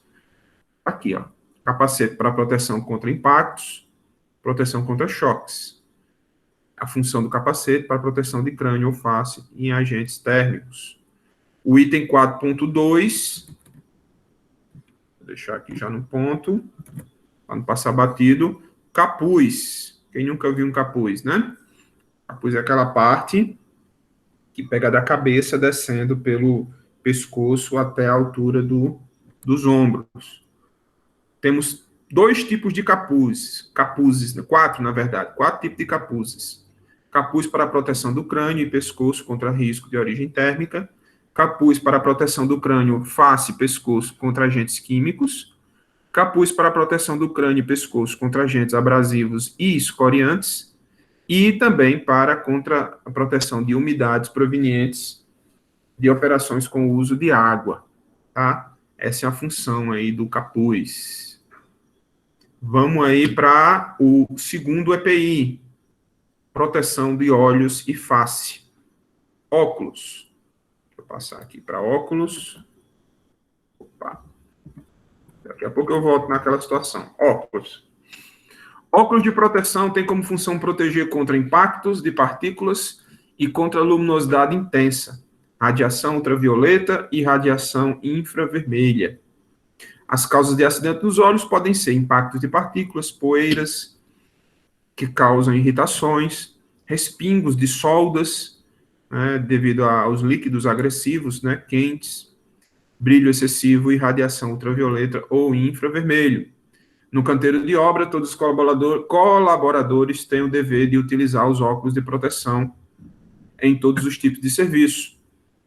Aqui, ó. Capacete para proteção contra impactos, proteção contra choques. A função do capacete para proteção de crânio ou face em agentes térmicos. O item 4.2, vou deixar aqui já no ponto, para não passar batido. Capuz. Quem nunca viu um capuz, né? Capuz é aquela parte que pega da cabeça descendo pelo pescoço até a altura dos ombros. Temos dois tipos de capuzes, né? Quatro, na verdade, quatro tipos de capuzes. Capuz para a proteção do crânio e pescoço contra risco de origem térmica, capuz para a proteção do crânio, face e pescoço contra agentes químicos, capuz para a proteção do crânio e pescoço contra agentes abrasivos e escoriantes, e também contra a proteção de umidades provenientes de operações com o uso de água, tá? Essa é a função aí do capuz. Vamos aí para o segundo EPI, proteção de olhos e face. Óculos. Deixa eu passar aqui para óculos. Opa. Daqui a pouco eu volto naquela situação. Óculos. Óculos de proteção tem como função proteger contra impactos de partículas e contra luminosidade intensa, radiação ultravioleta e radiação infravermelha. As causas de acidente dos olhos podem ser impactos de partículas, poeiras, que causam irritações, respingos de soldas, né, devido aos líquidos agressivos, né, quentes, brilho excessivo e radiação ultravioleta ou infravermelho. No canteiro de obra, todos os colaboradores têm o dever de utilizar os óculos de proteção em todos os tipos de serviço.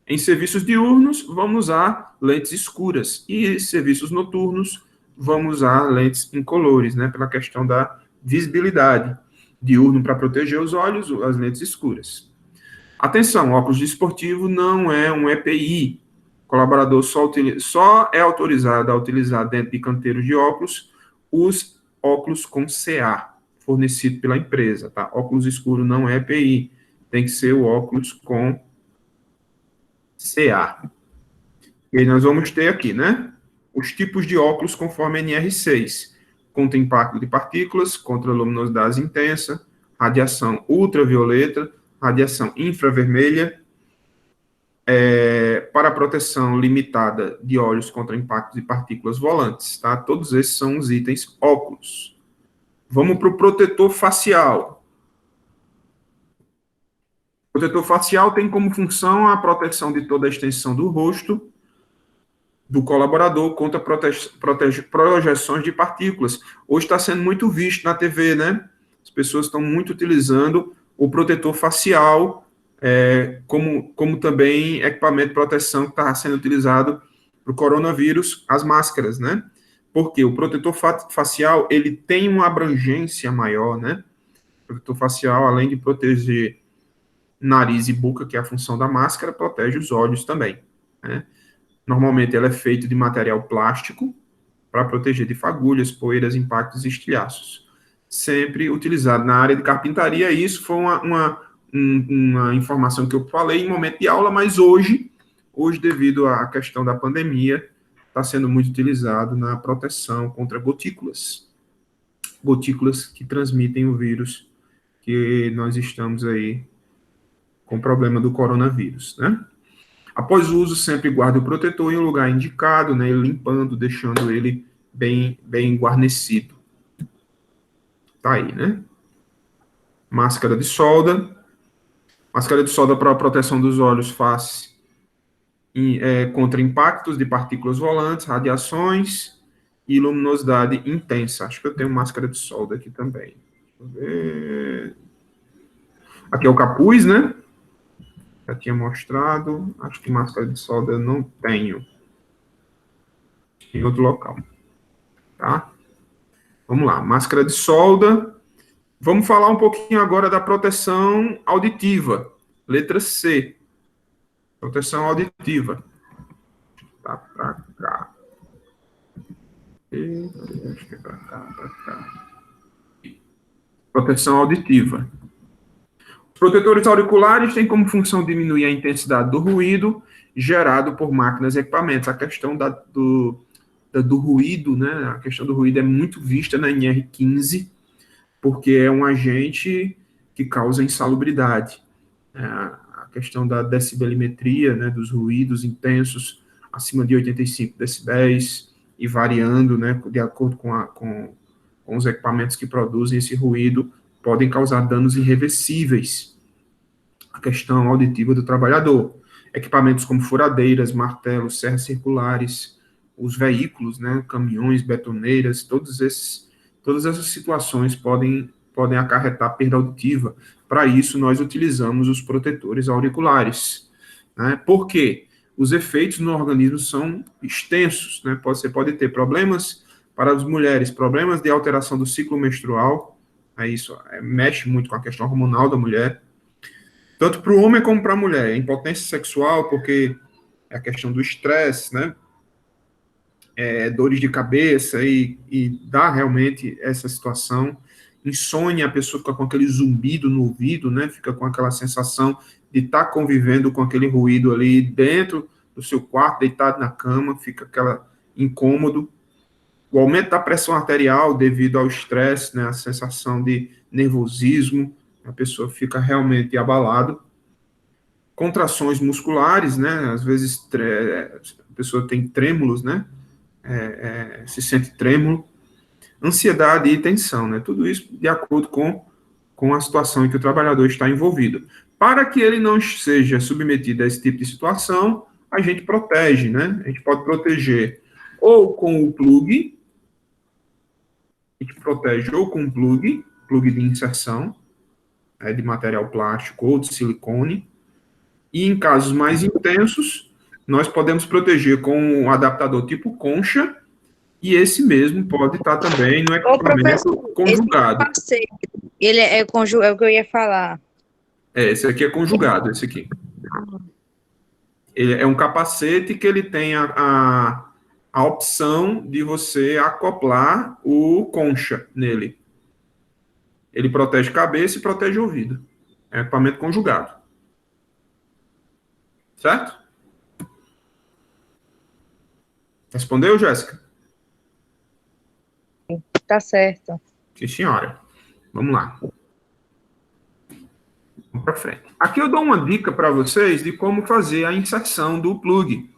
Em serviços diurnos, vamos usar lentes escuras, e serviços noturnos, vamos usar lentes incolores, né, pela questão da visibilidade. Diurno para proteger os olhos, as lentes escuras. Atenção, óculos desportivo não é um EPI. O colaborador só é autorizado a utilizar dentro de canteiros de óculos os óculos com CA, fornecido pela empresa, tá? Óculos escuro não é EPI, tem que ser o óculos com CA. E aí nós vamos ter aqui, né, os tipos de óculos conforme NR6, contra impacto de partículas, contra luminosidade intensa, radiação ultravioleta, radiação infravermelha, para proteção limitada de olhos contra impactos de partículas volantes, tá? Todos esses são os itens óculos. Vamos para o protetor facial. O protetor facial tem como função a proteção de toda a extensão do rosto do colaborador contra projeções de partículas. Hoje está sendo muito visto na TV, né? As pessoas estão muito utilizando o protetor facial como também equipamento de proteção que está sendo utilizado para o coronavírus, as máscaras, né? Porque o protetor facial, ele tem uma abrangência maior, né? O protetor facial, além de proteger nariz e boca, que é a função da máscara, protege os olhos também, né? Normalmente ela é feita de material plástico para proteger de fagulhas, poeiras, impactos e estilhaços. Sempre utilizado na área de carpintaria. Isso foi uma informação que eu falei em momento de aula, mas hoje, devido à questão da pandemia, está sendo muito utilizado na proteção contra gotículas. Gotículas que transmitem o vírus que nós estamos aí com o problema do coronavírus, né? Após o uso, sempre guarde o protetor em um lugar indicado, né, limpando, deixando ele bem guarnecido. Tá aí, né? Máscara de solda. Máscara de solda para a proteção dos olhos, face contra impactos de partículas volantes, radiações e luminosidade intensa. Acho que eu tenho máscara de solda aqui também. Deixa eu ver. Aqui é o capuz, né? Já tinha mostrado. Acho que máscara de solda eu não tenho. Em outro local. Tá? Vamos lá. Máscara de solda. Vamos falar um pouquinho agora da proteção auditiva. Letra C. Proteção auditiva. Tá pra cá. Acho que é pra cá. Proteção auditiva. Protetores auriculares têm como função diminuir a intensidade do ruído gerado por máquinas e equipamentos. A questão do ruído, né? A questão do ruído é muito vista na NR15, porque é um agente que causa insalubridade. A questão da decibelimetria, né? Dos ruídos intensos acima de 85 decibéis e variando, né? De acordo com os equipamentos que produzem esse ruído, podem causar danos irreversíveis à questão auditiva do trabalhador. Equipamentos como furadeiras, martelos, serras circulares, os veículos, né, caminhões, betoneiras, todas essas situações podem acarretar perda auditiva. Para isso, nós utilizamos os protetores auriculares. Né? Por quê? Os efeitos no organismo são extensos. Né? Você pode ter problemas para as mulheres, problemas de alteração do ciclo menstrual, isso mexe muito com a questão hormonal da mulher, tanto para o homem como para a mulher. Impotência sexual, porque é a questão do estresse, né? Dores de cabeça e dá realmente essa situação. Insônia, a pessoa fica com aquele zumbido no ouvido, né? Fica com aquela sensação de estar convivendo com aquele ruído ali dentro do seu quarto, deitado na cama, fica aquela incômodo. O aumento da pressão arterial devido ao estresse, né? A sensação de nervosismo, a pessoa fica realmente abalado. Contrações musculares, né? Às vezes a pessoa tem trêmulos, né? Se sente trêmulo, ansiedade e tensão, né? Tudo isso de acordo com a situação em que o trabalhador está envolvido. Para que ele não seja submetido a esse tipo de situação, a gente protege, né? A gente pode proteger ou com o plug, a gente protege ou com o plug de inserção, de material plástico ou de silicone, e em casos mais intensos, nós podemos proteger com um adaptador tipo concha, e esse mesmo pode estar também no equipamento conjugado. Ele é o que eu ia falar. Esse aqui é conjugado, esse aqui. Ele é um capacete que ele tem a opção de você acoplar o concha nele. Ele protege cabeça e protege ouvido. É um equipamento conjugado. Certo? Respondeu, Jéssica? Tá certo. Sim, senhora. Vamos lá. Vamos para frente. Aqui eu dou uma dica para vocês de como fazer a inserção do plug.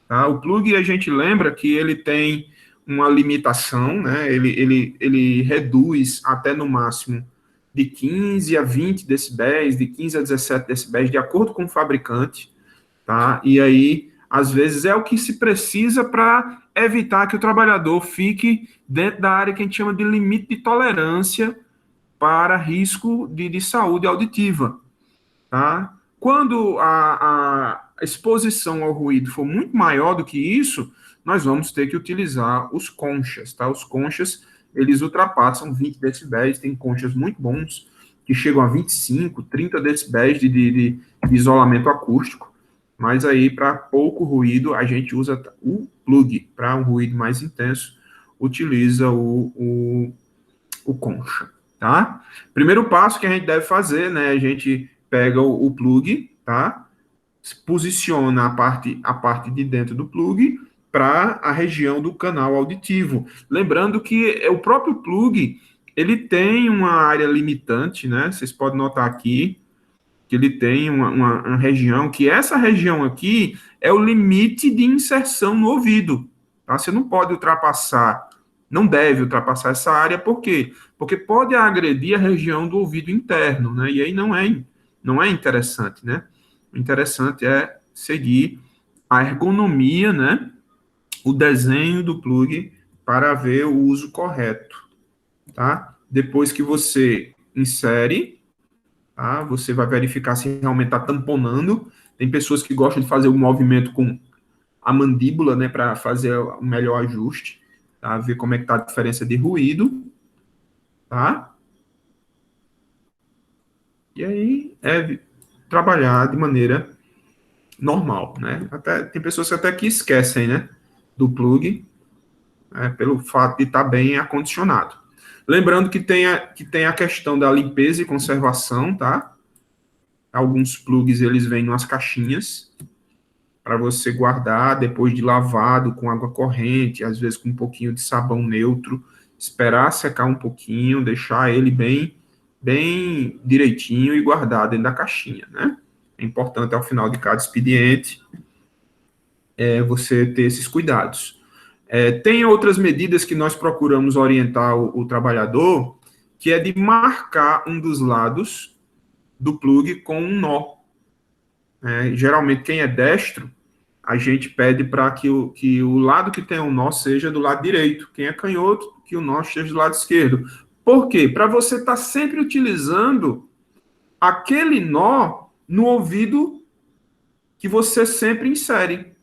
Tá? O plug, a gente lembra que ele tem uma limitação, né? Ele reduz até no máximo de 15 a 20 decibéis, de 15 a 17 decibéis, de acordo com o fabricante. Tá? E aí, às vezes, é o que se precisa para evitar que o trabalhador fique dentro da área que a gente chama de limite de tolerância para risco de saúde auditiva. Tá? Quando a exposição ao ruído for muito maior do que isso, nós vamos ter que utilizar os conchas. Tá? Os conchas, eles ultrapassam 20 decibéis, tem conchas muito bons, que chegam a 25, 30 decibéis de isolamento acústico. Mas aí, para pouco ruído, a gente usa o plug. Para um ruído mais intenso, utiliza o concha, tá? Primeiro passo que a gente deve fazer, né? A gente pega o plug, tá? Posiciona a parte de dentro do plug para a região do canal auditivo. Lembrando que o próprio plug, ele tem uma área limitante, né? Vocês podem notar aqui, que ele tem uma região, que essa região aqui é o limite de inserção no ouvido. Tá? Você não pode ultrapassar, não deve ultrapassar essa área, por quê? Porque pode agredir a região do ouvido interno, né? E aí não é interessante, né? O interessante é seguir a ergonomia, né? O desenho do plug para ver o uso correto, tá? Depois que você insere, tá? Você vai verificar se realmente está tamponando. Tem pessoas que gostam de fazer o movimento com a mandíbula, né, para fazer o melhor ajuste, tá? Ver como é que está a diferença de ruído, tá? E aí trabalhar de maneira normal, né? Até, tem pessoas até que esquecem, né, do plug, pelo fato de estar bem acondicionado. Lembrando que tem a questão da limpeza e conservação, tá? Alguns plugs, eles vêm nas caixinhas para você guardar depois de lavado com água corrente, às vezes com um pouquinho de sabão neutro, esperar secar um pouquinho, deixar ele bem direitinho e guardar dentro da caixinha, né? É importante, ao final de cada expediente, você ter esses cuidados. Tem outras medidas que nós procuramos orientar o trabalhador, que é de marcar um dos lados do plug com um nó. Geralmente, quem é destro, a gente pede para que o lado que tem o nó seja do lado direito. Quem é canhoto, que o nó esteja do lado esquerdo. Por quê? Para você estar sempre utilizando aquele nó no ouvido que você sempre insere.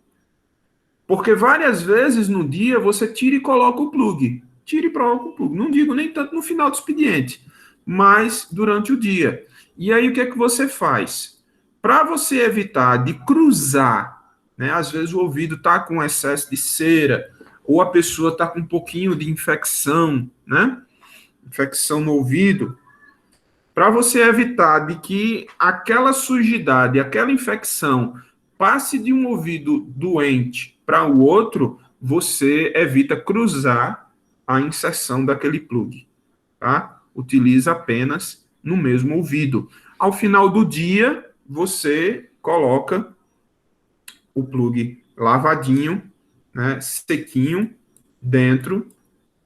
Porque várias vezes no dia você tira e coloca o plug. Tira e coloca o plug. Não digo nem tanto no final do expediente, mas durante o dia. E aí o que é que você faz? Para você evitar de cruzar, né? Às vezes o ouvido está com excesso de cera, ou a pessoa está com um pouquinho de infecção, né? Infecção no ouvido. Para você evitar de que aquela sujidade, aquela infecção passe de um ouvido doente para o outro, você evita cruzar a inserção daquele plug, tá? Utiliza apenas no mesmo ouvido. Ao final do dia, você coloca o plug lavadinho, né, sequinho, dentro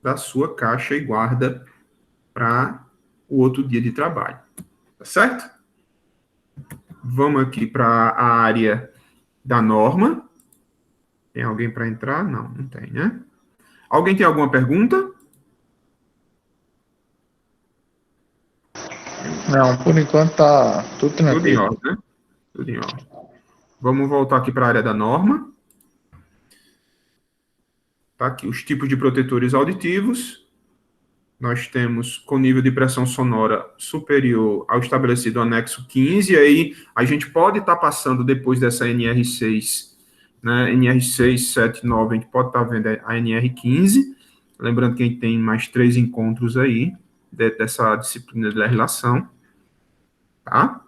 da sua caixa e guarda para o outro dia de trabalho. Tá certo? Vamos aqui para a área da norma. Tem alguém para entrar? Não, não tem, né? Alguém tem alguma pergunta? Não, por enquanto tá tudo Tudo em tranquilo. ordem, né? Tudo em ordem. Vamos voltar aqui para a área da norma. Tá aqui os tipos de protetores auditivos. Nós temos com nível de pressão sonora superior ao estabelecido no anexo 15, e aí a gente pode estar passando depois dessa NR6, né, NR679, a gente pode estar vendo a NR15, lembrando que a gente tem mais 3 encontros aí, dessa disciplina da relação, tá?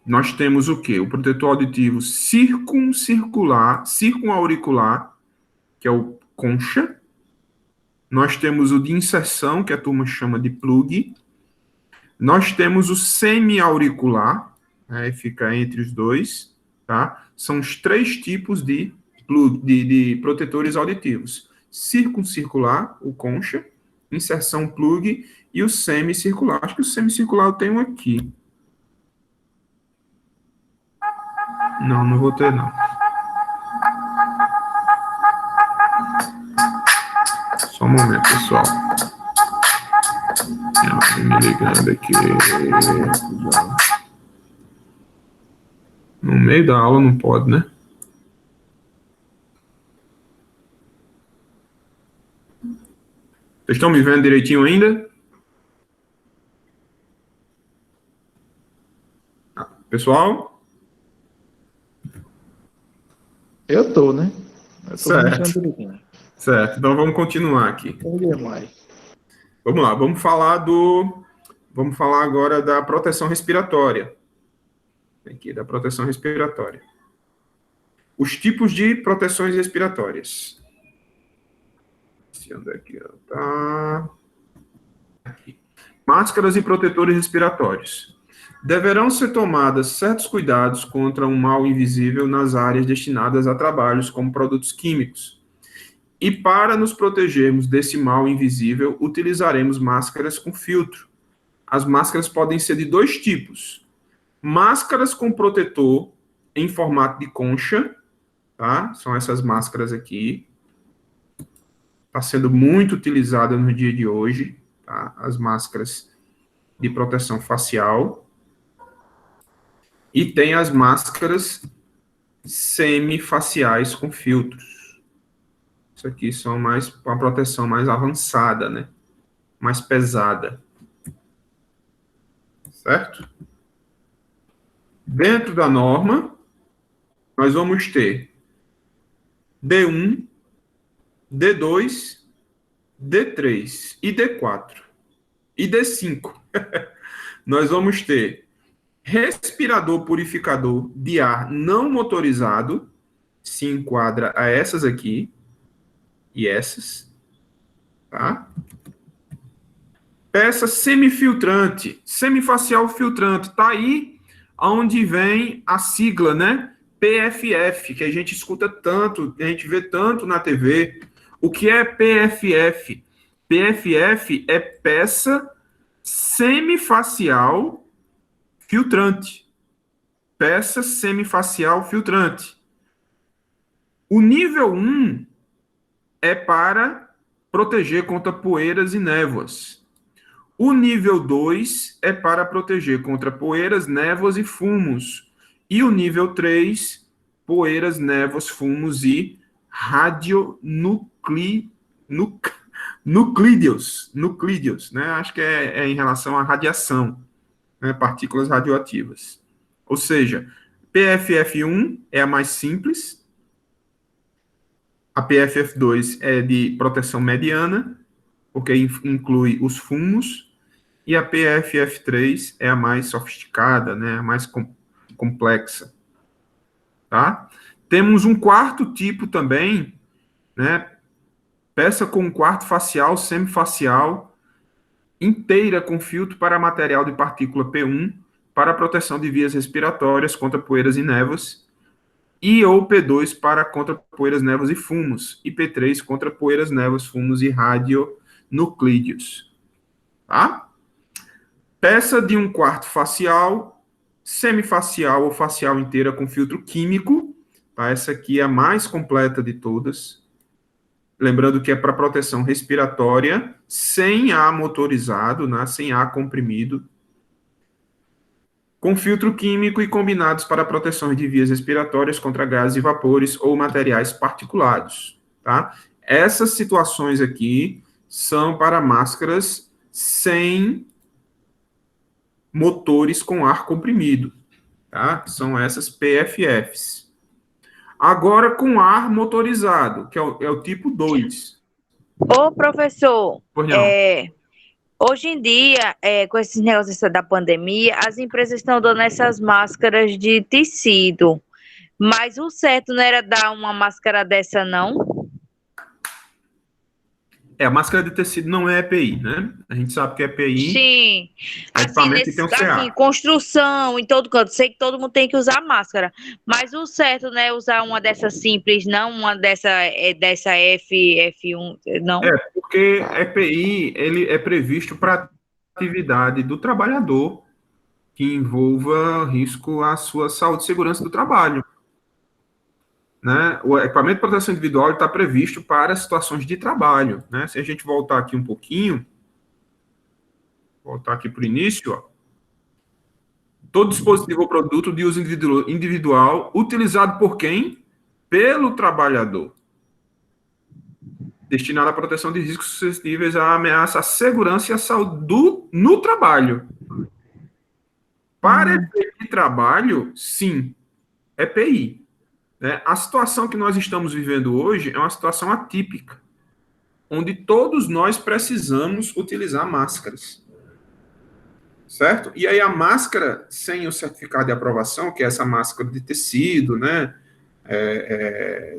Nós temos o quê? O protetor auditivo circunauricular, que é o concha. Nós temos o de inserção, que a turma chama de plug. Nós temos o semi-auricular, né, fica entre os dois, tá? São os 3 tipos de protetores auditivos. Circuncircular, o concha, inserção plug e o semicircular. Acho que o semicircular eu tenho aqui. Não vou ter, não. Só um momento, pessoal. Tem alguém me ligando aqui. No meio da aula não pode, né? Vocês estão me vendo direitinho ainda? Pessoal? Eu tô, né? Eu tô Certo. Certo, então vamos continuar aqui. Vamos lá, vamos falar agora da proteção respiratória. Aqui, da proteção respiratória. Os tipos de proteções respiratórias. Onde é que tá? Aqui. Máscaras e protetores respiratórios. Deverão ser tomados certos cuidados contra um mal invisível nas áreas destinadas a trabalhos como produtos químicos. E para nos protegermos desse mal invisível, utilizaremos máscaras com filtro. As máscaras podem ser de 2 tipos. Máscaras com protetor em formato de concha, tá? São essas máscaras aqui. Está sendo muito utilizada no dia de hoje, tá? As máscaras de proteção facial. E tem as máscaras semifaciais com filtros. Isso aqui são mais uma proteção mais avançada, né? Mais pesada. Certo? Dentro da norma, nós vamos ter D1, D2, D3 e D4. E D5. Nós vamos ter respirador purificador de ar não motorizado, se enquadra a essas aqui e essas, tá? Peça semifiltrante, semifacial filtrante, tá aí onde vem a sigla, né? PFF, que a gente escuta tanto, a gente vê tanto na TV. O que é PFF? PFF é peça semifacial filtrante. peça semifacial filtrante. O nível 1 é para proteger contra poeiras e névoas. O nível 2 é para proteger contra poeiras, névoas e fumos. E o nível 3, poeiras, névoas, fumos e nuclídeos, né? Acho que é em relação à radiação, né? Partículas radioativas. Ou seja, PFF1 é a mais simples, a PFF2 é de proteção mediana, porque inclui os fumos, e a PFF3 é a mais sofisticada, né? A mais complexa, tá? Temos um quarto tipo também, né? Peça com quarto facial, semifacial, inteira com filtro para material de partícula P1, para proteção de vias respiratórias contra poeiras e névoas, e ou P2 para contra poeiras, névoas e fumos, e P3 contra poeiras, névoas, fumos e radionuclídeos. Tá? Peça de um quarto facial, semifacial ou facial inteira com filtro químico. Tá? Essa aqui é a mais completa de todas. Lembrando que é para proteção respiratória, sem ar motorizado, né? Sem ar comprimido. Com filtro químico e combinados para proteção de vias respiratórias contra gases e vapores ou materiais particulados. Tá? Essas situações aqui são para máscaras sem motores com ar comprimido. Tá? São essas PFFs. Agora, com ar motorizado, que é o tipo 2. Ô, professor, Pois não. hoje em dia, com esses negócios da pandemia, as empresas estão dando essas máscaras de tecido. Mas o certo não era dar uma máscara dessa, não? A máscara de tecido não é EPI, né? A gente sabe que EPI Sim. é Assim, equipamento que tem o CA. construção, em todo canto. Sei que todo mundo tem que usar máscara. Mas o certo, né, é usar uma dessas simples, não uma dessa F1, não? Porque EPI, ele é previsto para atividade do trabalhador que envolva risco à sua saúde e segurança do trabalho. Né? O equipamento de proteção individual está previsto para situações de trabalho. Né? Se a gente voltar aqui um pouquinho, voltar aqui para o início, ó. Todo dispositivo ou produto de uso individual utilizado por quem? Pelo trabalhador. Destinado à proteção de riscos suscetíveis à ameaça à segurança e à saúde no trabalho. Para efeito de trabalho, sim, EPI. Né? A situação que nós estamos vivendo hoje é uma situação atípica, onde todos nós precisamos utilizar máscaras. Certo? E aí a máscara sem o certificado de aprovação, que é essa máscara de tecido, né?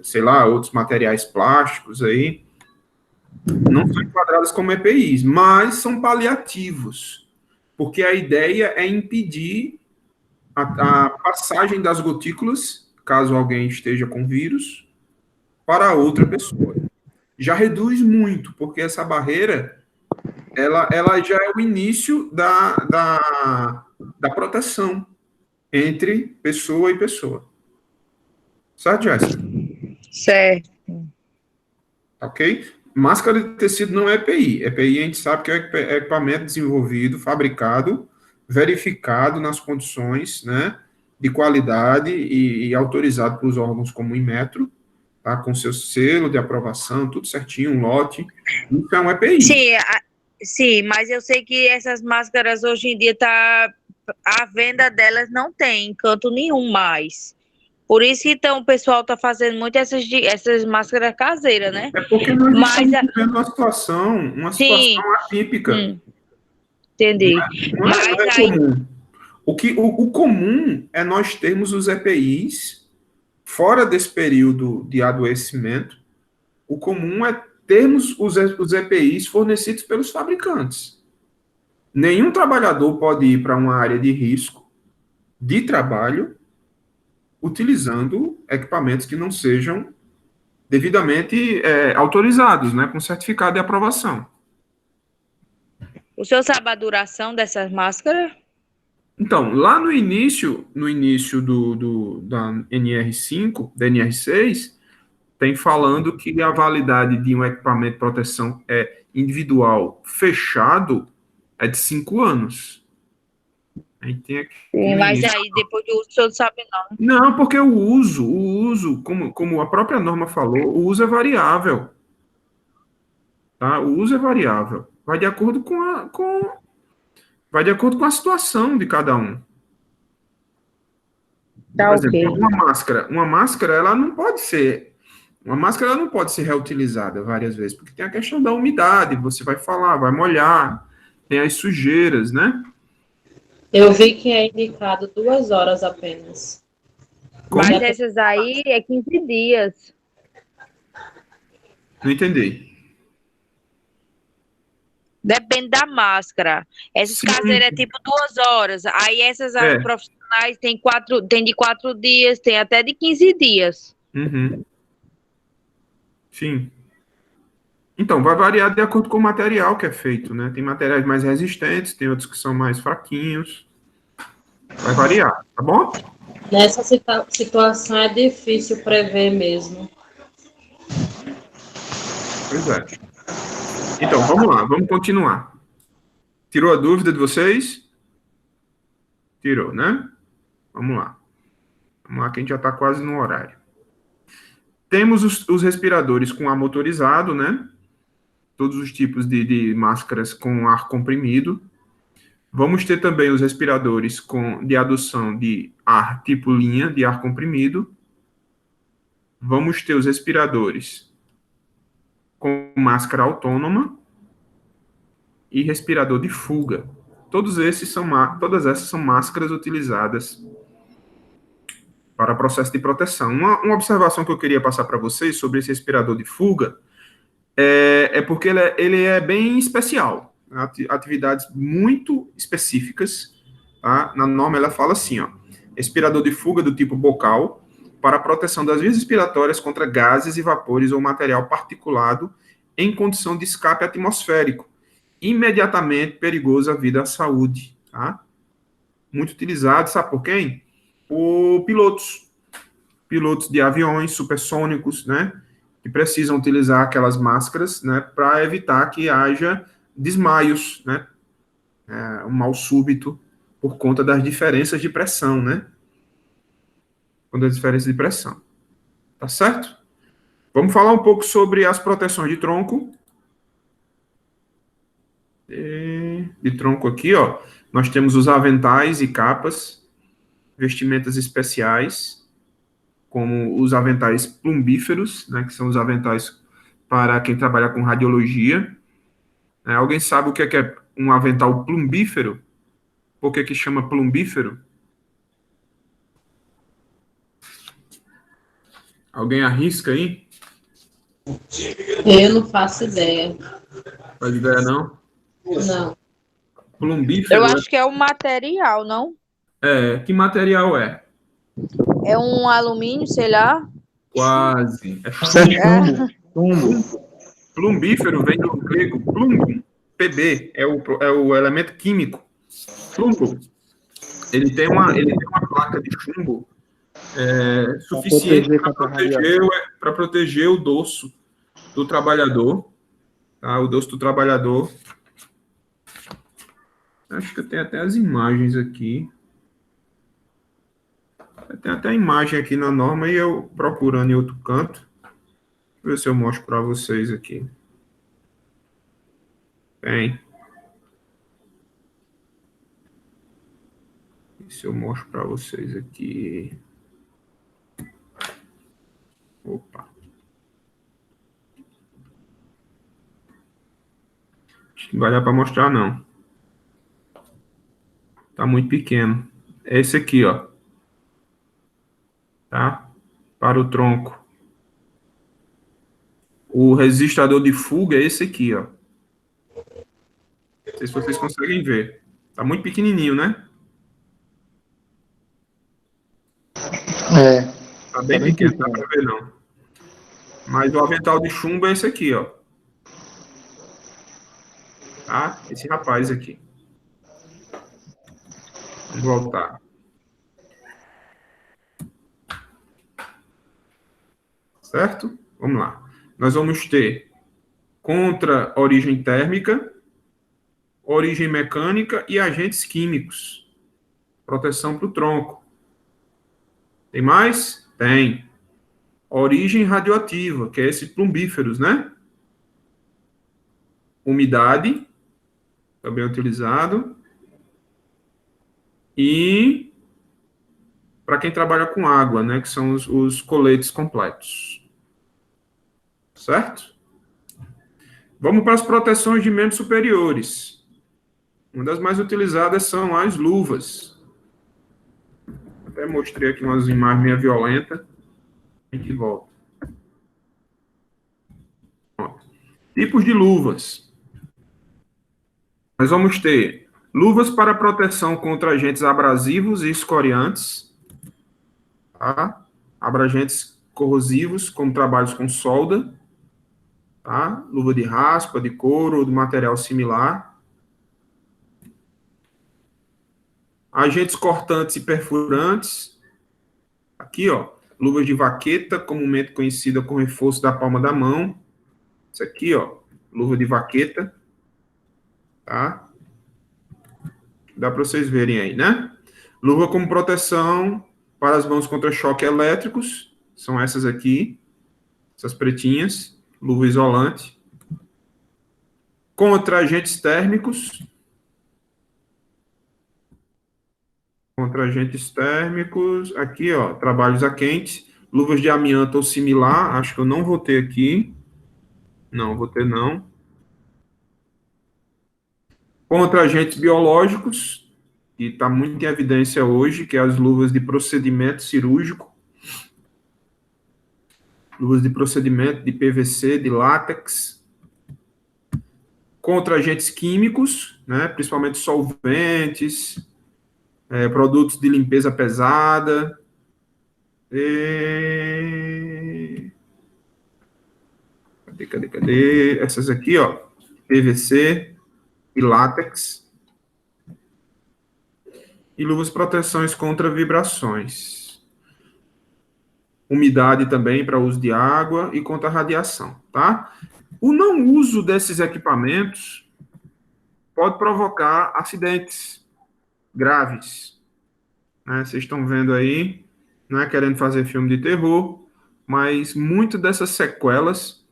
Sei lá, outros materiais plásticos aí, não são enquadradas como EPIs, mas são paliativos, porque a ideia é impedir a passagem das gotículas, caso alguém esteja com vírus, para outra pessoa. Já reduz muito, porque essa barreira, ela já é o início da proteção entre pessoa e pessoa. Certo, Jéssica? Certo. Ok? Máscara de tecido não é EPI. EPI a gente sabe que é equipamento desenvolvido, fabricado, verificado nas condições, né, de qualidade e autorizado pelos órgãos como o Inmetro, tá, com seu selo de aprovação, tudo certinho, um lote. Isso é um EPI. Sim, mas eu sei que essas máscaras hoje em dia a venda delas não tem em canto nenhum mais. Por isso que então o pessoal está fazendo muito essas máscaras caseiras, né? É porque nós estamos vivendo uma situação Sim. atípica. Entendi. Não é comum. O comum é nós termos os EPIs fora desse período de adoecimento. O comum é termos os EPIs fornecidos pelos fabricantes. Nenhum trabalhador pode ir para uma área de risco de trabalho utilizando equipamentos que não sejam devidamente autorizados, né, com certificado de aprovação. O senhor sabe a duração dessas máscaras? Então, lá no início da NR5, da NR6, tem falando que a validade de um equipamento de proteção individual fechado é de 5 anos. Aí tem aqui Sim, no mas início. aí depois do uso, o senhor não sabe não. Não, porque o uso, como a própria norma falou, o uso é variável. Tá? O uso é variável. Vai de acordo vai de acordo com a situação de cada um. Tá Por exemplo, ok. uma máscara, uma máscara ela não pode ser reutilizada várias vezes, porque tem a questão da umidade, você vai falar, vai molhar, tem as sujeiras, né? Eu vi que é indicado 2 horas apenas. Como? Mas essas aí é 15 dias. Não entendi. Depende da máscara. Essas Sim, caseiras é tipo 2 horas. Aí essas as é. profissionais tem de 4 dias, tem até de 15 dias. Uhum. Sim. Então, vai variar de acordo com o material que é feito, né? Tem materiais mais resistentes, tem outros que são mais fraquinhos. Vai variar, tá bom? Nessa situação é difícil prever mesmo. Pois é. Então, vamos lá, vamos continuar. Tirou a dúvida de vocês? Tirou, né? Vamos lá. Vamos lá, que a gente já está quase no horário. Temos os respiradores com ar motorizado, né? Todos os tipos de máscaras com ar comprimido. Vamos ter também os respiradores de adução de ar tipo linha, de ar comprimido. Vamos ter os respiradores com máscara autônoma e respirador de fuga. Todas essas são máscaras utilizadas para processo de proteção. Uma observação que eu queria passar para vocês sobre esse respirador de fuga é porque ele é bem especial. Atividades muito específicas. Tá? Na norma ela fala assim, ó, respirador de fuga do tipo bocal para a proteção das vias respiratórias contra gases e vapores ou material particulado em condição de escape atmosférico, imediatamente perigoso à vida e à saúde. Tá? Muito utilizado, sabe por quem? Por pilotos de aviões supersônicos, né, que precisam utilizar aquelas máscaras, né, para evitar que haja desmaios, né, um mal súbito por conta das diferenças de pressão, né, das diferenças de pressão. Tá certo? Vamos falar um pouco sobre as proteções de tronco. De tronco aqui, ó, nós temos os aventais e capas, vestimentas especiais, como os aventais plumbíferos, né, que são os aventais para quem trabalha com radiologia. Alguém sabe o que é um avental plumbífero? Por que chama plumbífero? Alguém arrisca aí? Eu não faço ideia. Faz ideia, não? Não. Plumbífero Eu acho que é um material, não? que material é? É um alumínio, sei lá. Quase. Chumbo. Plumbífero vem do grego plumbum, Pb, é o elemento químico. Plumbo. Ele tem uma placa de chumbo suficiente para proteger o dorso do trabalhador. Tá? O dorso do trabalhador. Acho que tem até as imagens aqui. Tem até a imagem aqui na norma e eu procurando em outro canto. Deixa eu ver se eu mostro para vocês aqui. Tem. Se eu mostro para vocês aqui. Opa. Acho que não vai dar para mostrar, não. Tá muito pequeno. É esse aqui, ó. Tá? Para o tronco. O resistador de fuga é esse aqui, ó. Não sei se vocês conseguem ver. Tá muito pequenininho, né? Tá bem pequeno, não dá para ver, não. Mas o avental de chumbo é esse aqui, ó. Tá? Esse rapaz aqui. Vamos voltar. Certo? Vamos lá. Nós vamos ter contra origem térmica, origem mecânica e agentes químicos. Proteção para o tronco. Tem mais? Tem. Origem radioativa, que é esse plumbíferos, né? Umidade, também utilizado. E para quem trabalha com água, né? Que são os coletes completos. Certo? Vamos para as proteções de membros superiores. Uma das mais utilizadas são as luvas. Até mostrei aqui umas imagens meio violentas. A gente volta. Tipos de luvas. Nós vamos ter luvas para proteção contra agentes abrasivos e escoriantes. Tá? Abrangentes corrosivos, como trabalhos com solda. Tá? Luva de raspa, de couro ou de material similar. Agentes cortantes e perfurantes. Aqui, ó. Luvas de vaqueta, comumente conhecida com reforço da palma da mão. Isso aqui, ó. Luva de vaqueta. Tá? Dá para vocês verem aí, né? Luva como proteção para as mãos contra choques elétricos. São essas aqui. Essas pretinhas. Luva isolante. Contra agentes térmicos. Contra agentes térmicos. Aqui, ó. Trabalhos a quente. Luvas de amianto ou similar. Acho que eu não vou ter aqui. Não, vou ter não. Contra agentes biológicos, que está muito em evidência hoje, que é as luvas de procedimento cirúrgico. Luvas de procedimento de PVC, de látex. Contra agentes químicos, né, principalmente solventes, produtos de limpeza pesada. Cadê? Essas aqui, ó. PVC e látex. E luvas proteções contra vibrações. Umidade também para uso de água e contra radiação, tá? O não uso desses equipamentos pode provocar acidentes graves, né? Vocês estão vendo aí, não é querendo fazer filme de terror, mas muitas dessas sequelas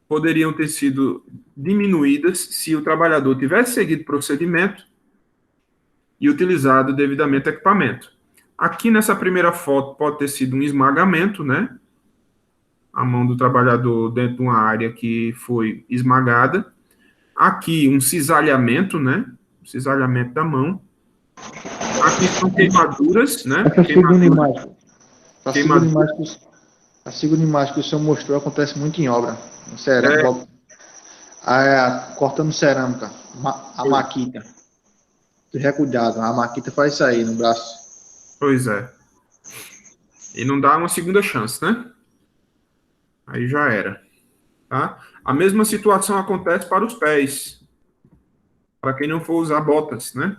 poderiam ter sido diminuídas se o trabalhador tivesse seguido o procedimento e utilizado devidamente o equipamento. Aqui nessa primeira foto pode ter sido um esmagamento, né? A mão do trabalhador dentro de uma área que foi esmagada. Aqui um cisalhamento, né? Cisalhamento da mão. Aqui são queimaduras, né? A segunda imagem que o senhor mostrou acontece muito em obra. Em cerâmica, cortando cerâmica, a maquita. Cuidado, a maquita faz isso aí no braço. Pois é. E não dá uma segunda chance, né? Aí já era. Tá? A mesma situação acontece para os pés. Para quem não for usar botas, né?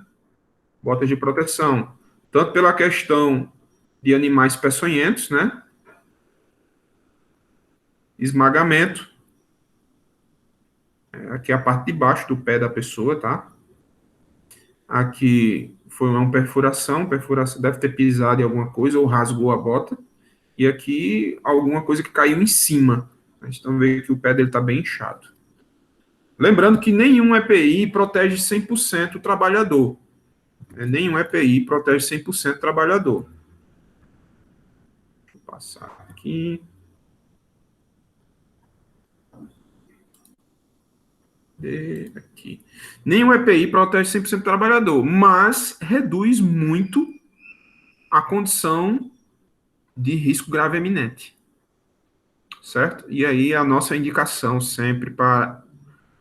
Botas de proteção. Tanto pela questão de animais peçonhentos, né? Esmagamento. Aqui é a parte de baixo do pé da pessoa, tá? Aqui foi uma perfuração deve ter pisado em alguma coisa ou rasgou a bota. E aqui alguma coisa que caiu em cima. A gente está vendo que o pé dele está bem inchado. Lembrando que nenhum EPI protege 100% o trabalhador. Nenhum EPI protege 100% o trabalhador. Deixa eu passar aqui. Aqui. Nenhum EPI protege 100% do trabalhador, mas reduz muito a condição de risco grave eminente. Certo? E aí a nossa indicação sempre para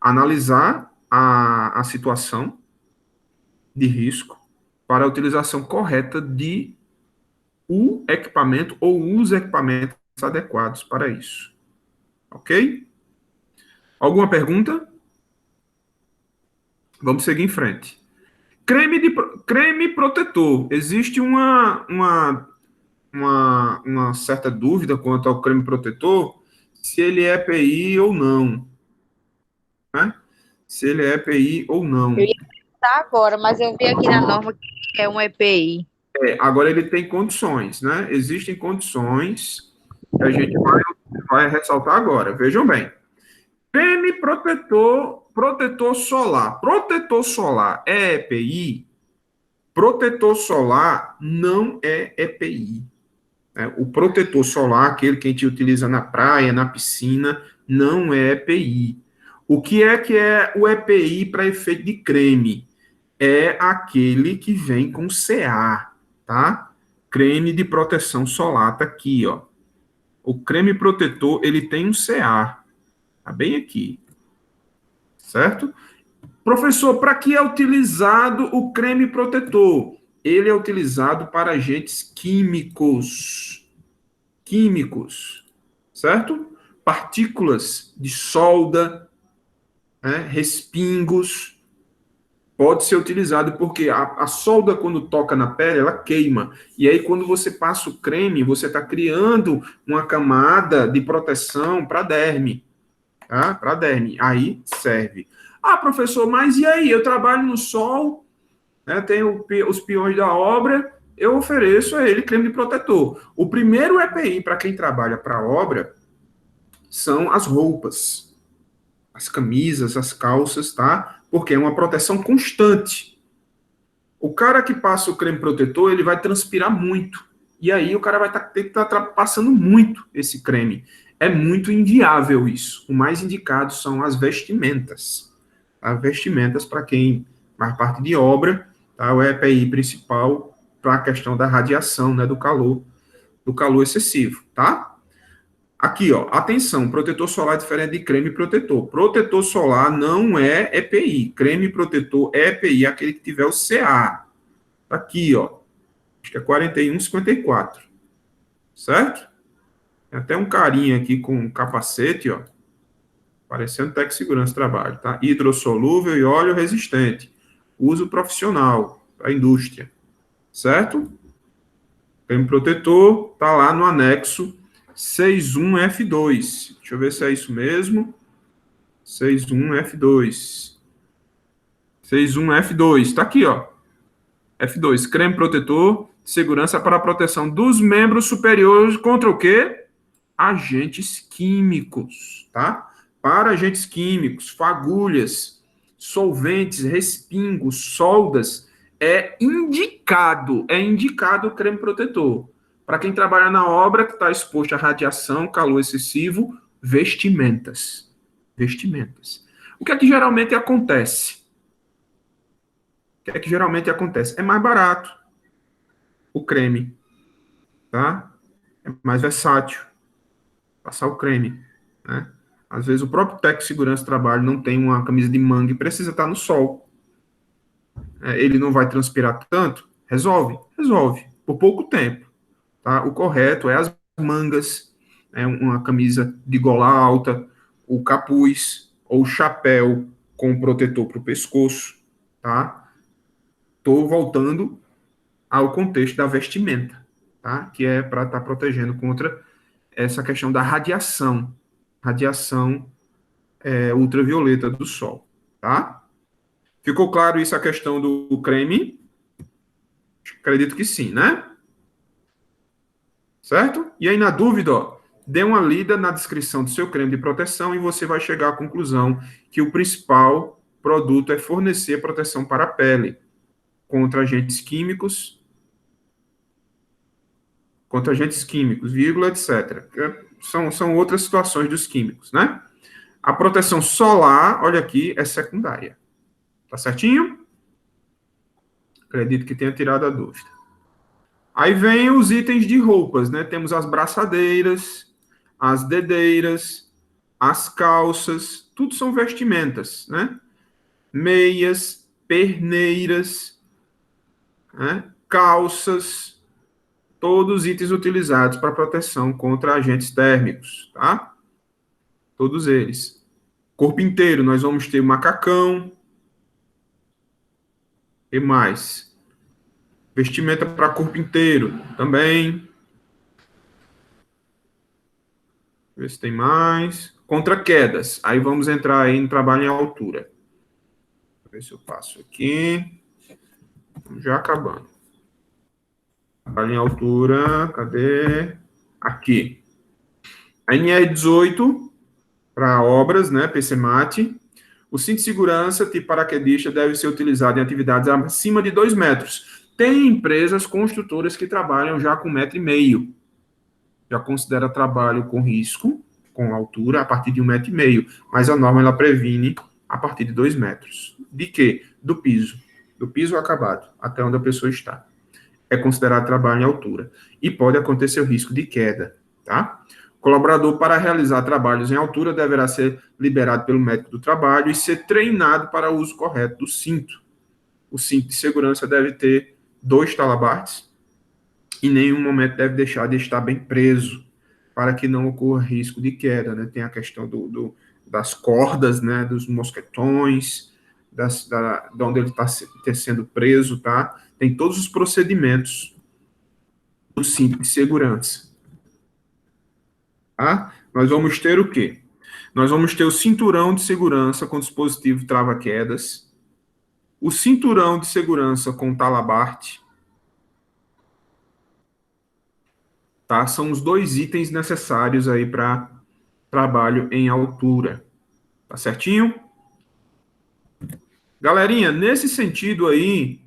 analisar a situação de risco para a utilização correta de o equipamento ou os equipamentos adequados para isso. Ok? Alguma pergunta? Vamos seguir em frente. Creme protetor. Existe uma certa dúvida quanto ao creme protetor, se ele é EPI ou não, né? Se ele é EPI ou não. Eu ia perguntar agora, mas eu vi aqui na norma que é um EPI. Agora ele tem condições, né? Existem condições que a gente vai ressaltar agora. Vejam bem. Creme protetor solar. Protetor solar é EPI? Protetor solar não é EPI. Né? O protetor solar, aquele que a gente utiliza na praia, na piscina, não é EPI. O que é o EPI para efeito de creme? É aquele que vem com CA, tá? Creme de proteção solar, tá aqui, ó. O creme protetor, ele tem um CA, tá bem aqui, certo? Professor, para que é utilizado o creme protetor? Ele é utilizado para agentes químicos, certo? Partículas de solda, né, respingos, pode ser utilizado porque a solda, quando toca na pele, ela queima. E aí, quando você passa o creme, você está criando uma camada de proteção para a derme, tá? Para a derme. Aí serve. Ah, professor, mas e aí? Eu trabalho no sol, né, tenho os peões da obra, eu ofereço a ele creme de protetor. O primeiro EPI para quem trabalha para a obra são as roupas, as camisas, as calças, tá? Porque é uma proteção constante. O cara que passa o creme protetor, ele vai transpirar muito. E aí o cara vai ter que estar passando muito esse creme. É muito inviável isso. O mais indicado são as vestimentas. As vestimentas para quem faz parte de obra, tá? O EPI principal para a questão da radiação, né, do calor excessivo, tá? Aqui, ó, atenção, protetor solar é diferente de creme protetor. Protetor solar não é EPI. Creme protetor é EPI, aquele que tiver o CA. Tá aqui, ó. Acho que é 41,54. Certo? Tem até um carinha aqui com um capacete, ó. Parecendo Tec Segurança Trabalho, tá? Hidrossolúvel e óleo resistente. Uso profissional para a indústria. Certo? Creme protetor tá lá no anexo 61F2. Deixa eu ver se é isso mesmo. 61F2. 61F2. Tá aqui, ó. F2. Creme protetor de segurança para a proteção dos membros superiores contra o quê? Agentes químicos, tá? Para agentes químicos, fagulhas, solventes, respingos, soldas, é indicado o creme protetor. Para quem trabalha na obra, que está exposto à radiação, calor excessivo, vestimentas. Vestimentas. O que é que geralmente acontece? É mais barato o creme, tá? É mais versátil passar o creme, né? Às vezes o próprio técnico de segurança do trabalho não tem uma camisa de manga e precisa estar no sol. Ele não vai transpirar tanto? Resolve, por pouco tempo, tá? O correto é as mangas, uma camisa de gola alta, o capuz ou chapéu com protetor para o pescoço, tá? Estou voltando ao contexto da vestimenta, tá? Que é para estar protegendo contra essa questão da radiação ultravioleta do sol, tá? Ficou claro isso, a questão do creme? Acredito que sim, né? Certo? E aí, na dúvida, ó, dê uma lida na descrição do seu creme de proteção e você vai chegar à conclusão que o principal produto é fornecer proteção para a pele contra agentes químicos, vírgula, etc. São outras situações dos químicos, né? A proteção solar, olha aqui, é secundária. Tá certinho? Acredito que tenha tirado a dúvida. Aí vem os itens de roupas, né? Temos as braçadeiras, as dedeiras, as calças, tudo são vestimentas, né? Meias, perneiras, né? Calças, todos itens utilizados para proteção contra agentes térmicos, tá? Todos eles. Corpo inteiro, nós vamos ter macacão, E mais? Vestimenta para corpo inteiro, também. Ver se tem mais. Contra quedas. Aí vamos entrar aí no trabalho em altura. Vou ver se eu passo aqui. Já acabando. Trabalho em altura. Cadê? Aqui. A NR18 para obras, né? PCMAT. O cinto de segurança tipo paraquedista deve ser utilizado em atividades acima de 2 metros. Tem empresas construtoras que trabalham já com 1,5 m. Já considera trabalho com risco, com altura, a partir de 1,5 m. Mas a norma, ela previne a partir de 2 metros. De quê? Do piso. Do piso acabado, até onde a pessoa está. É considerado trabalho em altura. E pode acontecer o risco de queda, tá? O colaborador, para realizar trabalhos em altura, deverá ser liberado pelo médico do trabalho e ser treinado para o uso correto do cinto. O cinto de segurança deve ter 2 talabartes, em nenhum momento deve deixar de estar bem preso, para que não ocorra risco de queda, né? Tem a questão das cordas, né? Dos mosquetões, de onde ele está sendo preso, tá? Tem todos os procedimentos do cinto de segurança. Tá? Nós vamos ter o quê? Nós vamos ter o cinturão de segurança com dispositivo trava-quedas, o cinturão de segurança com talabarte, tá? São os 2 itens necessários aí para trabalho em altura. Tá certinho? Galerinha, nesse sentido aí,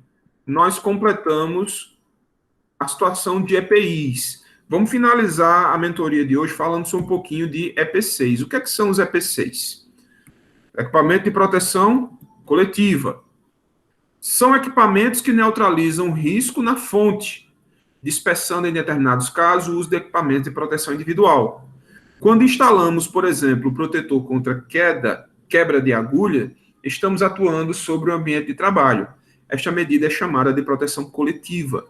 nós completamos a situação de EPIs. Vamos finalizar a mentoria de hoje falando só um pouquinho de EP6. O que são os EP6? Equipamento de proteção coletiva. São equipamentos que neutralizam risco na fonte, dispensando em determinados casos o uso de equipamentos de proteção individual. Quando instalamos, por exemplo, o protetor contra quebra de agulha, estamos atuando sobre o ambiente de trabalho. Esta medida é chamada de proteção coletiva,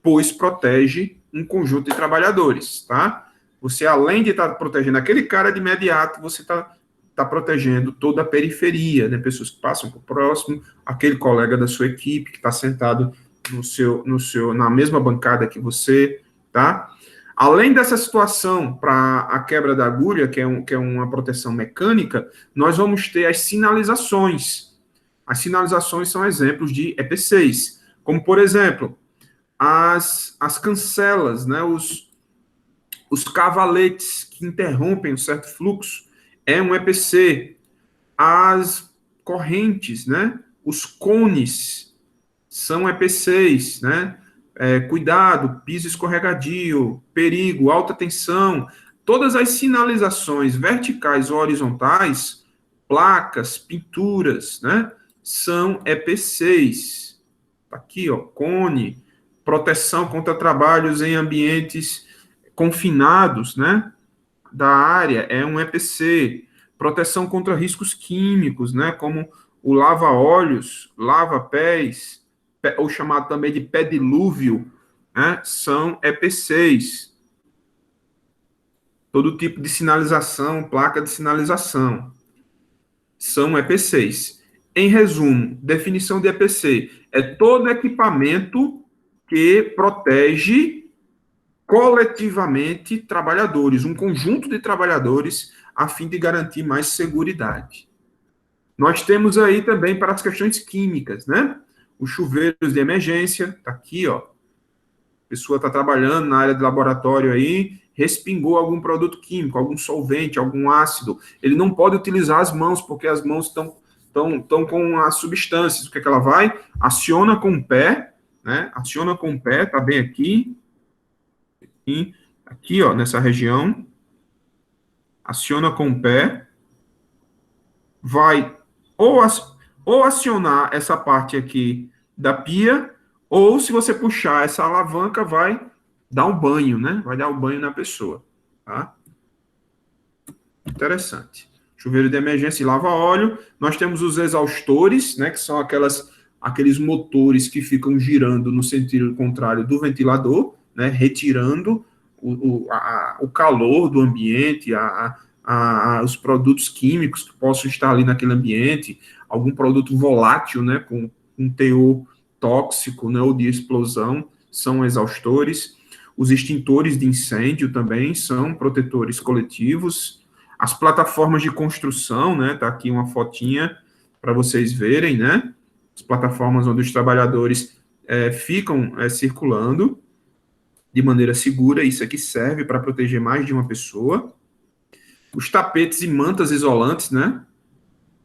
pois protege um conjunto de trabalhadores, tá? Você, além de estar protegendo aquele cara de imediato, você está protegendo toda a periferia, né? Pessoas que passam por próximo, aquele colega da sua equipe que está sentado na mesma bancada que você, tá? Além dessa situação para a quebra da agulha, que é uma proteção mecânica, nós vamos ter as sinalizações. As sinalizações são exemplos de EP6, como, por exemplo, as cancelas, né, os cavaletes que interrompem um certo fluxo, é um EPC. As correntes, né, os cones, são EP6, né? Cuidado, piso escorregadio, perigo, alta tensão, todas as sinalizações verticais ou horizontais, placas, pinturas, né, são EP6. Aqui, ó, cone, proteção contra trabalhos em ambientes confinados, né, da área, é um EPC. Proteção contra riscos químicos, né, como o lava-olhos, lava-pés, ou chamado também de pé dilúvio, né, são EP6. Todo tipo de sinalização, placa de sinalização, são EP6. Em resumo, definição de EPC é todo equipamento que protege coletivamente trabalhadores, um conjunto de trabalhadores, a fim de garantir mais seguridade. Nós temos aí também para as questões químicas, né? Os chuveiros de emergência, tá aqui, ó. A pessoa está trabalhando na área de laboratório aí, respingou algum produto químico, algum solvente, algum ácido. Ele não pode utilizar as mãos, porque as mãos estão com as substâncias. O que é que ela vai? Aciona com o pé, né? Aciona com o pé, tá bem aqui. E aqui, ó, nessa região. Aciona com o pé. Vai ou acionar essa parte aqui da pia, ou se você puxar essa alavanca, vai dar um banho, né? Vai dar um banho na pessoa, tá? Interessante. Chuveiro de emergência e lava-óleo. Nós temos os exaustores, né? Que são aqueles motores que ficam girando no sentido contrário do ventilador, né? Retirando o calor do ambiente, os produtos químicos que possam estar ali naquele ambiente, algum produto volátil, né, com um teor tóxico, né, ou de explosão, são exaustores. Os extintores de incêndio também são protetores coletivos. As plataformas de construção, né, tá aqui uma fotinha para vocês verem, né, as plataformas onde os trabalhadores ficam circulando de maneira segura, isso aqui serve para proteger mais de uma pessoa. Os tapetes e mantas isolantes, né,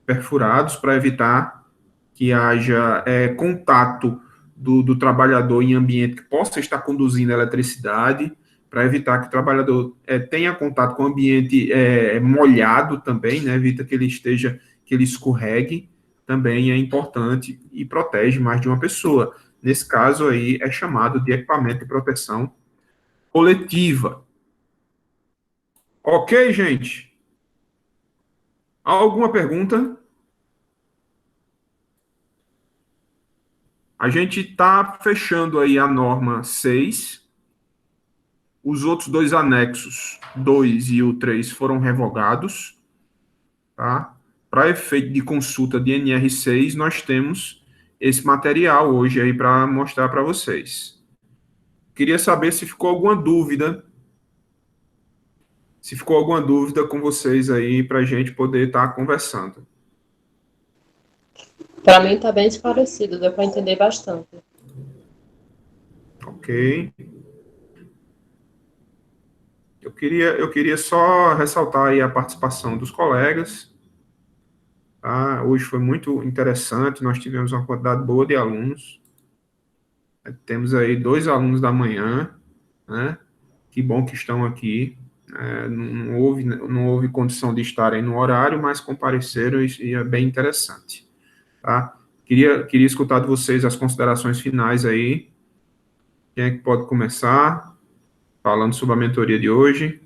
perfurados para evitar que haja contato do trabalhador em ambiente que possa estar conduzindo eletricidade, para evitar que o trabalhador tenha contato com o ambiente molhado também, né, evita que ele escorregue, também é importante e protege mais de uma pessoa. Nesse caso aí, é chamado de equipamento de proteção coletiva. Ok, gente? Alguma pergunta? A gente está fechando aí a norma 6. Os outros dois anexos, 2 e o 3, foram revogados. Tá? Para efeito de consulta de NR6, nós temos esse material hoje aí para mostrar para vocês. Queria saber se ficou alguma dúvida. Se ficou alguma dúvida com vocês aí, para a gente poder estar conversando. Para mim está bem esclarecido, deu para entender bastante. Ok. Eu queria só ressaltar aí a participação dos colegas. Tá? Hoje foi muito interessante, nós tivemos uma quantidade boa de alunos. Temos aí 2 alunos da manhã, né? Que bom que estão aqui. Não houve condição de estarem no horário, mas compareceram e é bem interessante. Tá? Queria escutar de vocês as considerações finais aí. Quem é que pode começar falando sobre a mentoria de hoje?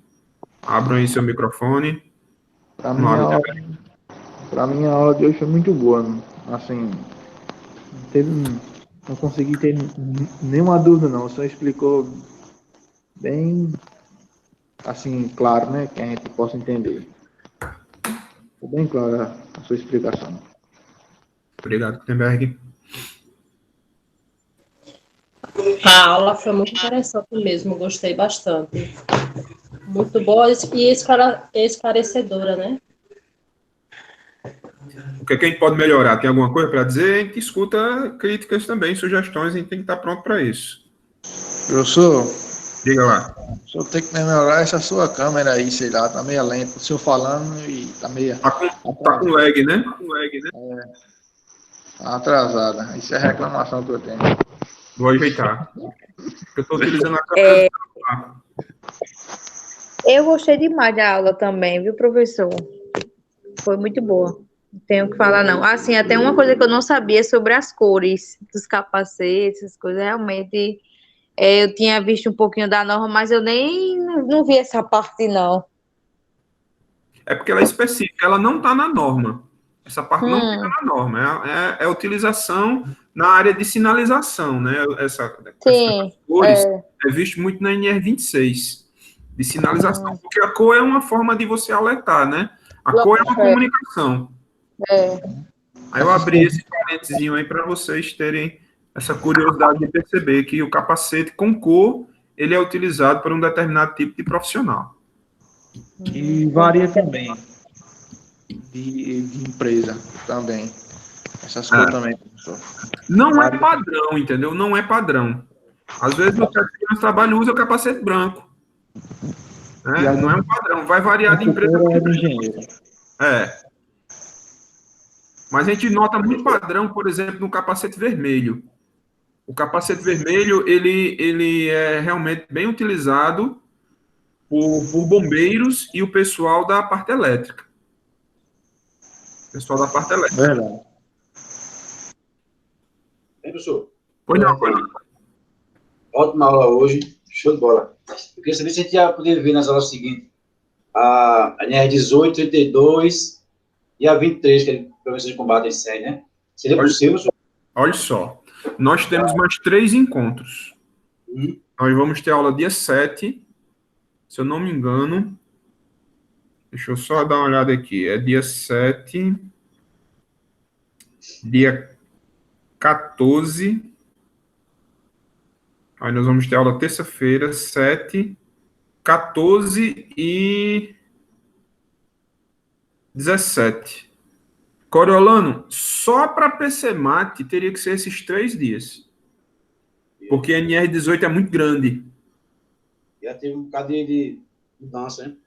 Abram aí seu microfone. Para mim, a aula de hoje foi muito boa. Assim, não consegui ter nenhuma dúvida, não. O senhor explicou bem, assim, claro, né? Que a gente possa entender. Foi bem clara a sua explicação. Obrigado, Gutenberg. A aula foi muito interessante mesmo, gostei bastante. Muito boa e esclarecedora, né? O que é que a gente pode melhorar? Tem alguma coisa para dizer? A gente escuta críticas também, sugestões, a gente tem que estar pronto para isso. Professor, Diga lá. o senhor tem que melhorar essa sua câmera aí, sei lá, tá meio lento. O senhor falando e tá meio Tá com lag, né? tá atrasada. Isso é reclamação que eu tenho. Vou ajeitar. Eu estou utilizando a câmera do celular. Eu gostei demais da aula também, viu, professor? Foi muito boa. Não tenho o que falar, não. Assim, até uma coisa que eu não sabia sobre as cores dos capacetes, essas coisas, realmente eu tinha visto um pouquinho da norma, mas eu nem não vi essa parte, não. É porque ela é específica, ela não está na norma. Essa parte não fica na norma. É a utilização na área de sinalização, né? Essa Sim, cores é visto muito na NR26, de sinalização, porque a cor é uma forma de você alertar, né? A cor é uma comunicação. Aí eu abri esse parênteses aí para vocês terem essa curiosidade de perceber que o capacete com cor, ele é utilizado por um determinado tipo de profissional. E varia também de empresa também. Essas cores também, professor. Não é padrão, entendeu? Não é padrão. Às vezes o cara que trabalho usa o capacete branco. Né? Não é um padrão. Vai variar de empresa para empresa. Mas a gente nota muito padrão, por exemplo, no capacete vermelho. O capacete vermelho, ele é realmente bem utilizado por bombeiros e o pessoal da parte elétrica. Verdade. Professor? Pois não, Ótima aula hoje, show de bola. Eu queria saber se a gente ia poder ver nas aulas seguintes a NR18, 32 e a 23, que é Prevenção de Combate a Incêndio, né? Seria possível, professor? Olha só, nós temos mais 3 encontros. Nós vamos ter aula dia 7, se eu não me engano. Deixa eu só dar uma olhada aqui. É dia 7, dia 14 Aí nós vamos ter aula terça-feira, 7, 14 e 17. Coriolano, só para PC Mate teria que ser esses 3 dias. Porque a NR18 é muito grande. Já teve um bocado de mudança, hein?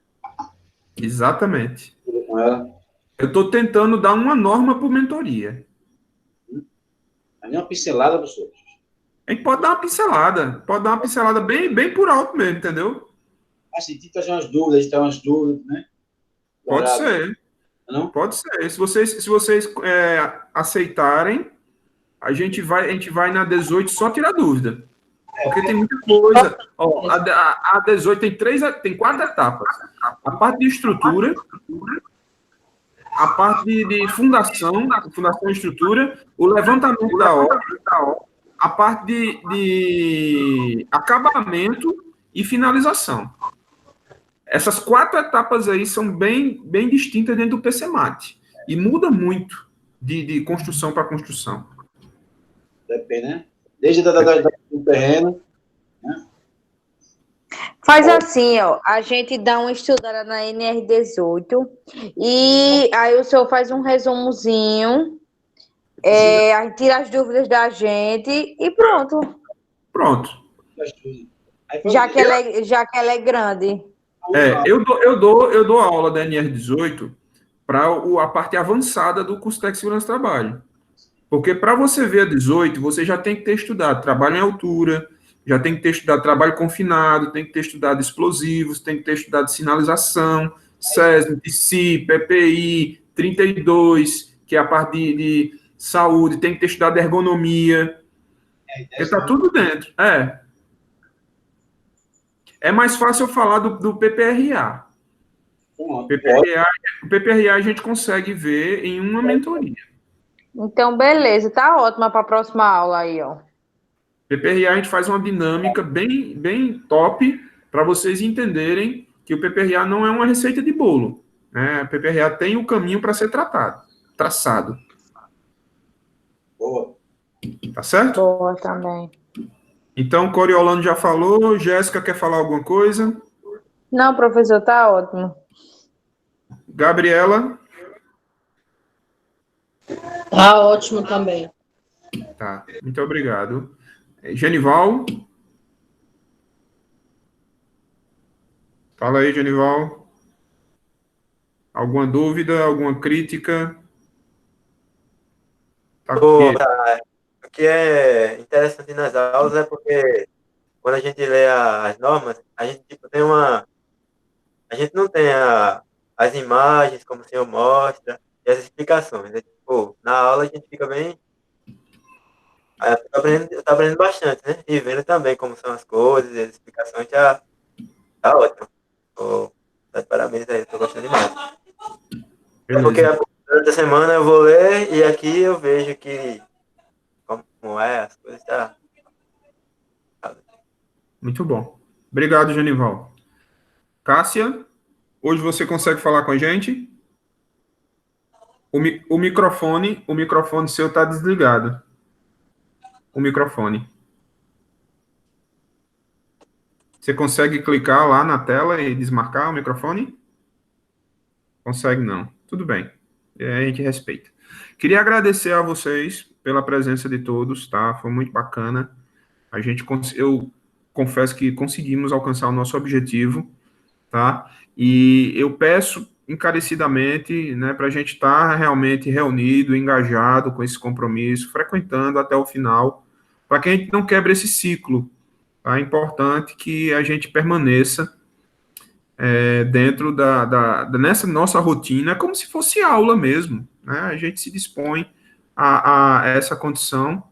Exatamente. Com ela. Eu estou tentando dar uma norma por mentoria. A minha pincelada, professor. A gente pode dar uma pincelada bem por alto mesmo, entendeu? Assim, tem que fazer umas dúvidas, tem umas dúvidas, né? Pode ser. Não? Pode ser. Se vocês aceitarem, a gente vai na 18 só tirar dúvida. Porque tem muita coisa. Ó, a 18 tem 4 etapas. A parte de estrutura, a parte de fundação e estrutura, o levantamento da obra, a parte de acabamento e finalização. Essas 4 etapas aí são bem distintas dentro do PCMAT. E muda muito de construção para construção. Depende, né? Desde do terreno. Né? Faz assim, ó, a gente dá uma estudada na NR18 e aí o senhor faz um resumozinho, aí tira as dúvidas da gente e pronto. Pronto. Já que ela é grande. Eu dou aula da NR18 para a parte avançada do curso técnico de segurança do trabalho. Porque para você ver a 18, você já tem que ter estudado trabalho em altura, já tem que ter estudado trabalho confinado, tem que ter estudado explosivos, tem que ter estudado sinalização, SESM, TC, PPI, 32, que é a parte de saúde, tem que ter estudado ergonomia. Porque está tudo dentro. É mais fácil eu falar do PPRA. O PPRA a gente consegue ver em uma mentoria. Então, beleza, tá ótima para a próxima aula aí, ó. PPRA a gente faz uma dinâmica bem top para vocês entenderem que o PPRA não é uma receita de bolo. Né? O PPRA tem o caminho para ser traçado. Boa. Tá certo? Boa também. Então, Coriolano já falou. Jéssica quer falar alguma coisa? Não, professor, tá ótimo. Gabriela? Tá ótimo também. Tá, muito obrigado. Genival? Fala aí, Genival. Alguma dúvida, alguma crítica? Tá aqui. O que é interessante nas aulas é porque quando a gente lê as normas, a gente a gente não tem as imagens como o senhor mostra e as explicações. Né? Tipo, na aula a gente fica bem. Eu tô aprendendo bastante, né? E vendo também como são as coisas e as explicações já tá ótimo. Tá de parabéns aí, tô gostando demais. É porque durante a semana eu vou ler e aqui eu vejo que como é, as coisas tá. Muito bom. Obrigado, Genival. Cássia, hoje você consegue falar com a gente? O microfone seu está desligado. O microfone. Você consegue clicar lá na tela e desmarcar o microfone? Consegue não. Tudo bem. A gente respeita. Queria agradecer a vocês pela presença de todos, tá? Foi muito bacana. Eu confesso que conseguimos alcançar o nosso objetivo, tá? E eu peço encarecidamente, né, para a gente estar realmente reunido, engajado com esse compromisso, frequentando até o final, para que a gente não quebre esse ciclo. Tá? É importante que a gente permaneça dentro nessa nossa rotina, como se fosse aula mesmo. Né? A gente se dispõe a essa condição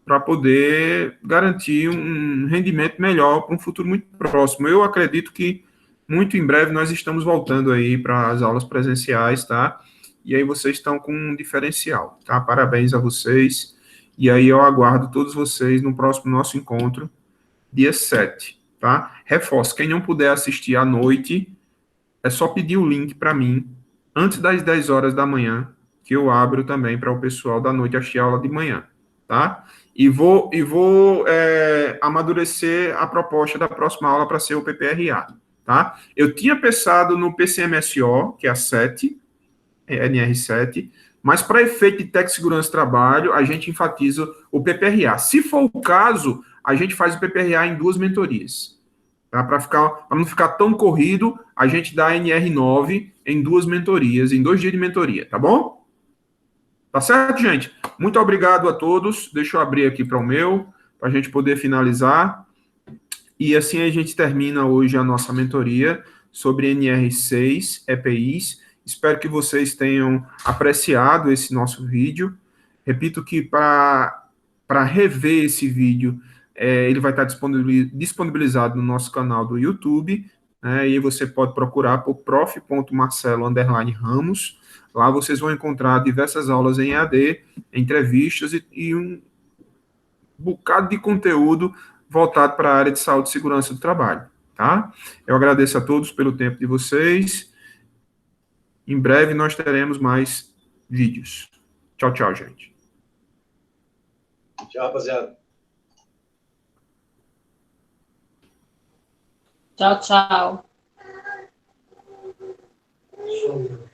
para poder garantir um rendimento melhor para um futuro muito próximo. Eu acredito que muito em breve nós estamos voltando aí para as aulas presenciais, tá? E aí vocês estão com um diferencial, tá? Parabéns a vocês. E aí eu aguardo todos vocês no próximo nosso encontro, dia 7, tá? Reforço, quem não puder assistir à noite, é só pedir o link para mim, antes das 10 horas da manhã, que eu abro também para o pessoal da noite assistir a aula de manhã, tá? e vou amadurecer a proposta da próxima aula para ser o PPRA, tá? Eu tinha pensado no PCMSO, que é a 7, NR7, mas para efeito de técnico de segurança do trabalho, a gente enfatiza o PPRA. Se for o caso, a gente faz o PPRA em 2 mentorias. Tá? Para não ficar tão corrido, a gente dá a NR9 em 2 mentorias, em 2 dias de mentoria, tá bom? Tá certo, gente? Muito obrigado a todos. Deixa eu abrir aqui para o meu, para a gente poder finalizar. E assim a gente termina hoje a nossa mentoria sobre NR6, EPIs. Espero que vocês tenham apreciado esse nosso vídeo. Repito que para rever esse vídeo, ele vai estar disponibilizado no nosso canal do YouTube, né, e você pode procurar por prof.marcelo_Ramos. Lá vocês vão encontrar diversas aulas em EAD, entrevistas e um bocado de conteúdo voltado para a área de saúde e segurança do trabalho, tá? Eu agradeço a todos pelo tempo de vocês. Em breve nós teremos mais vídeos. Tchau, tchau, gente. Tchau, rapaziada. Tchau, tchau. Show.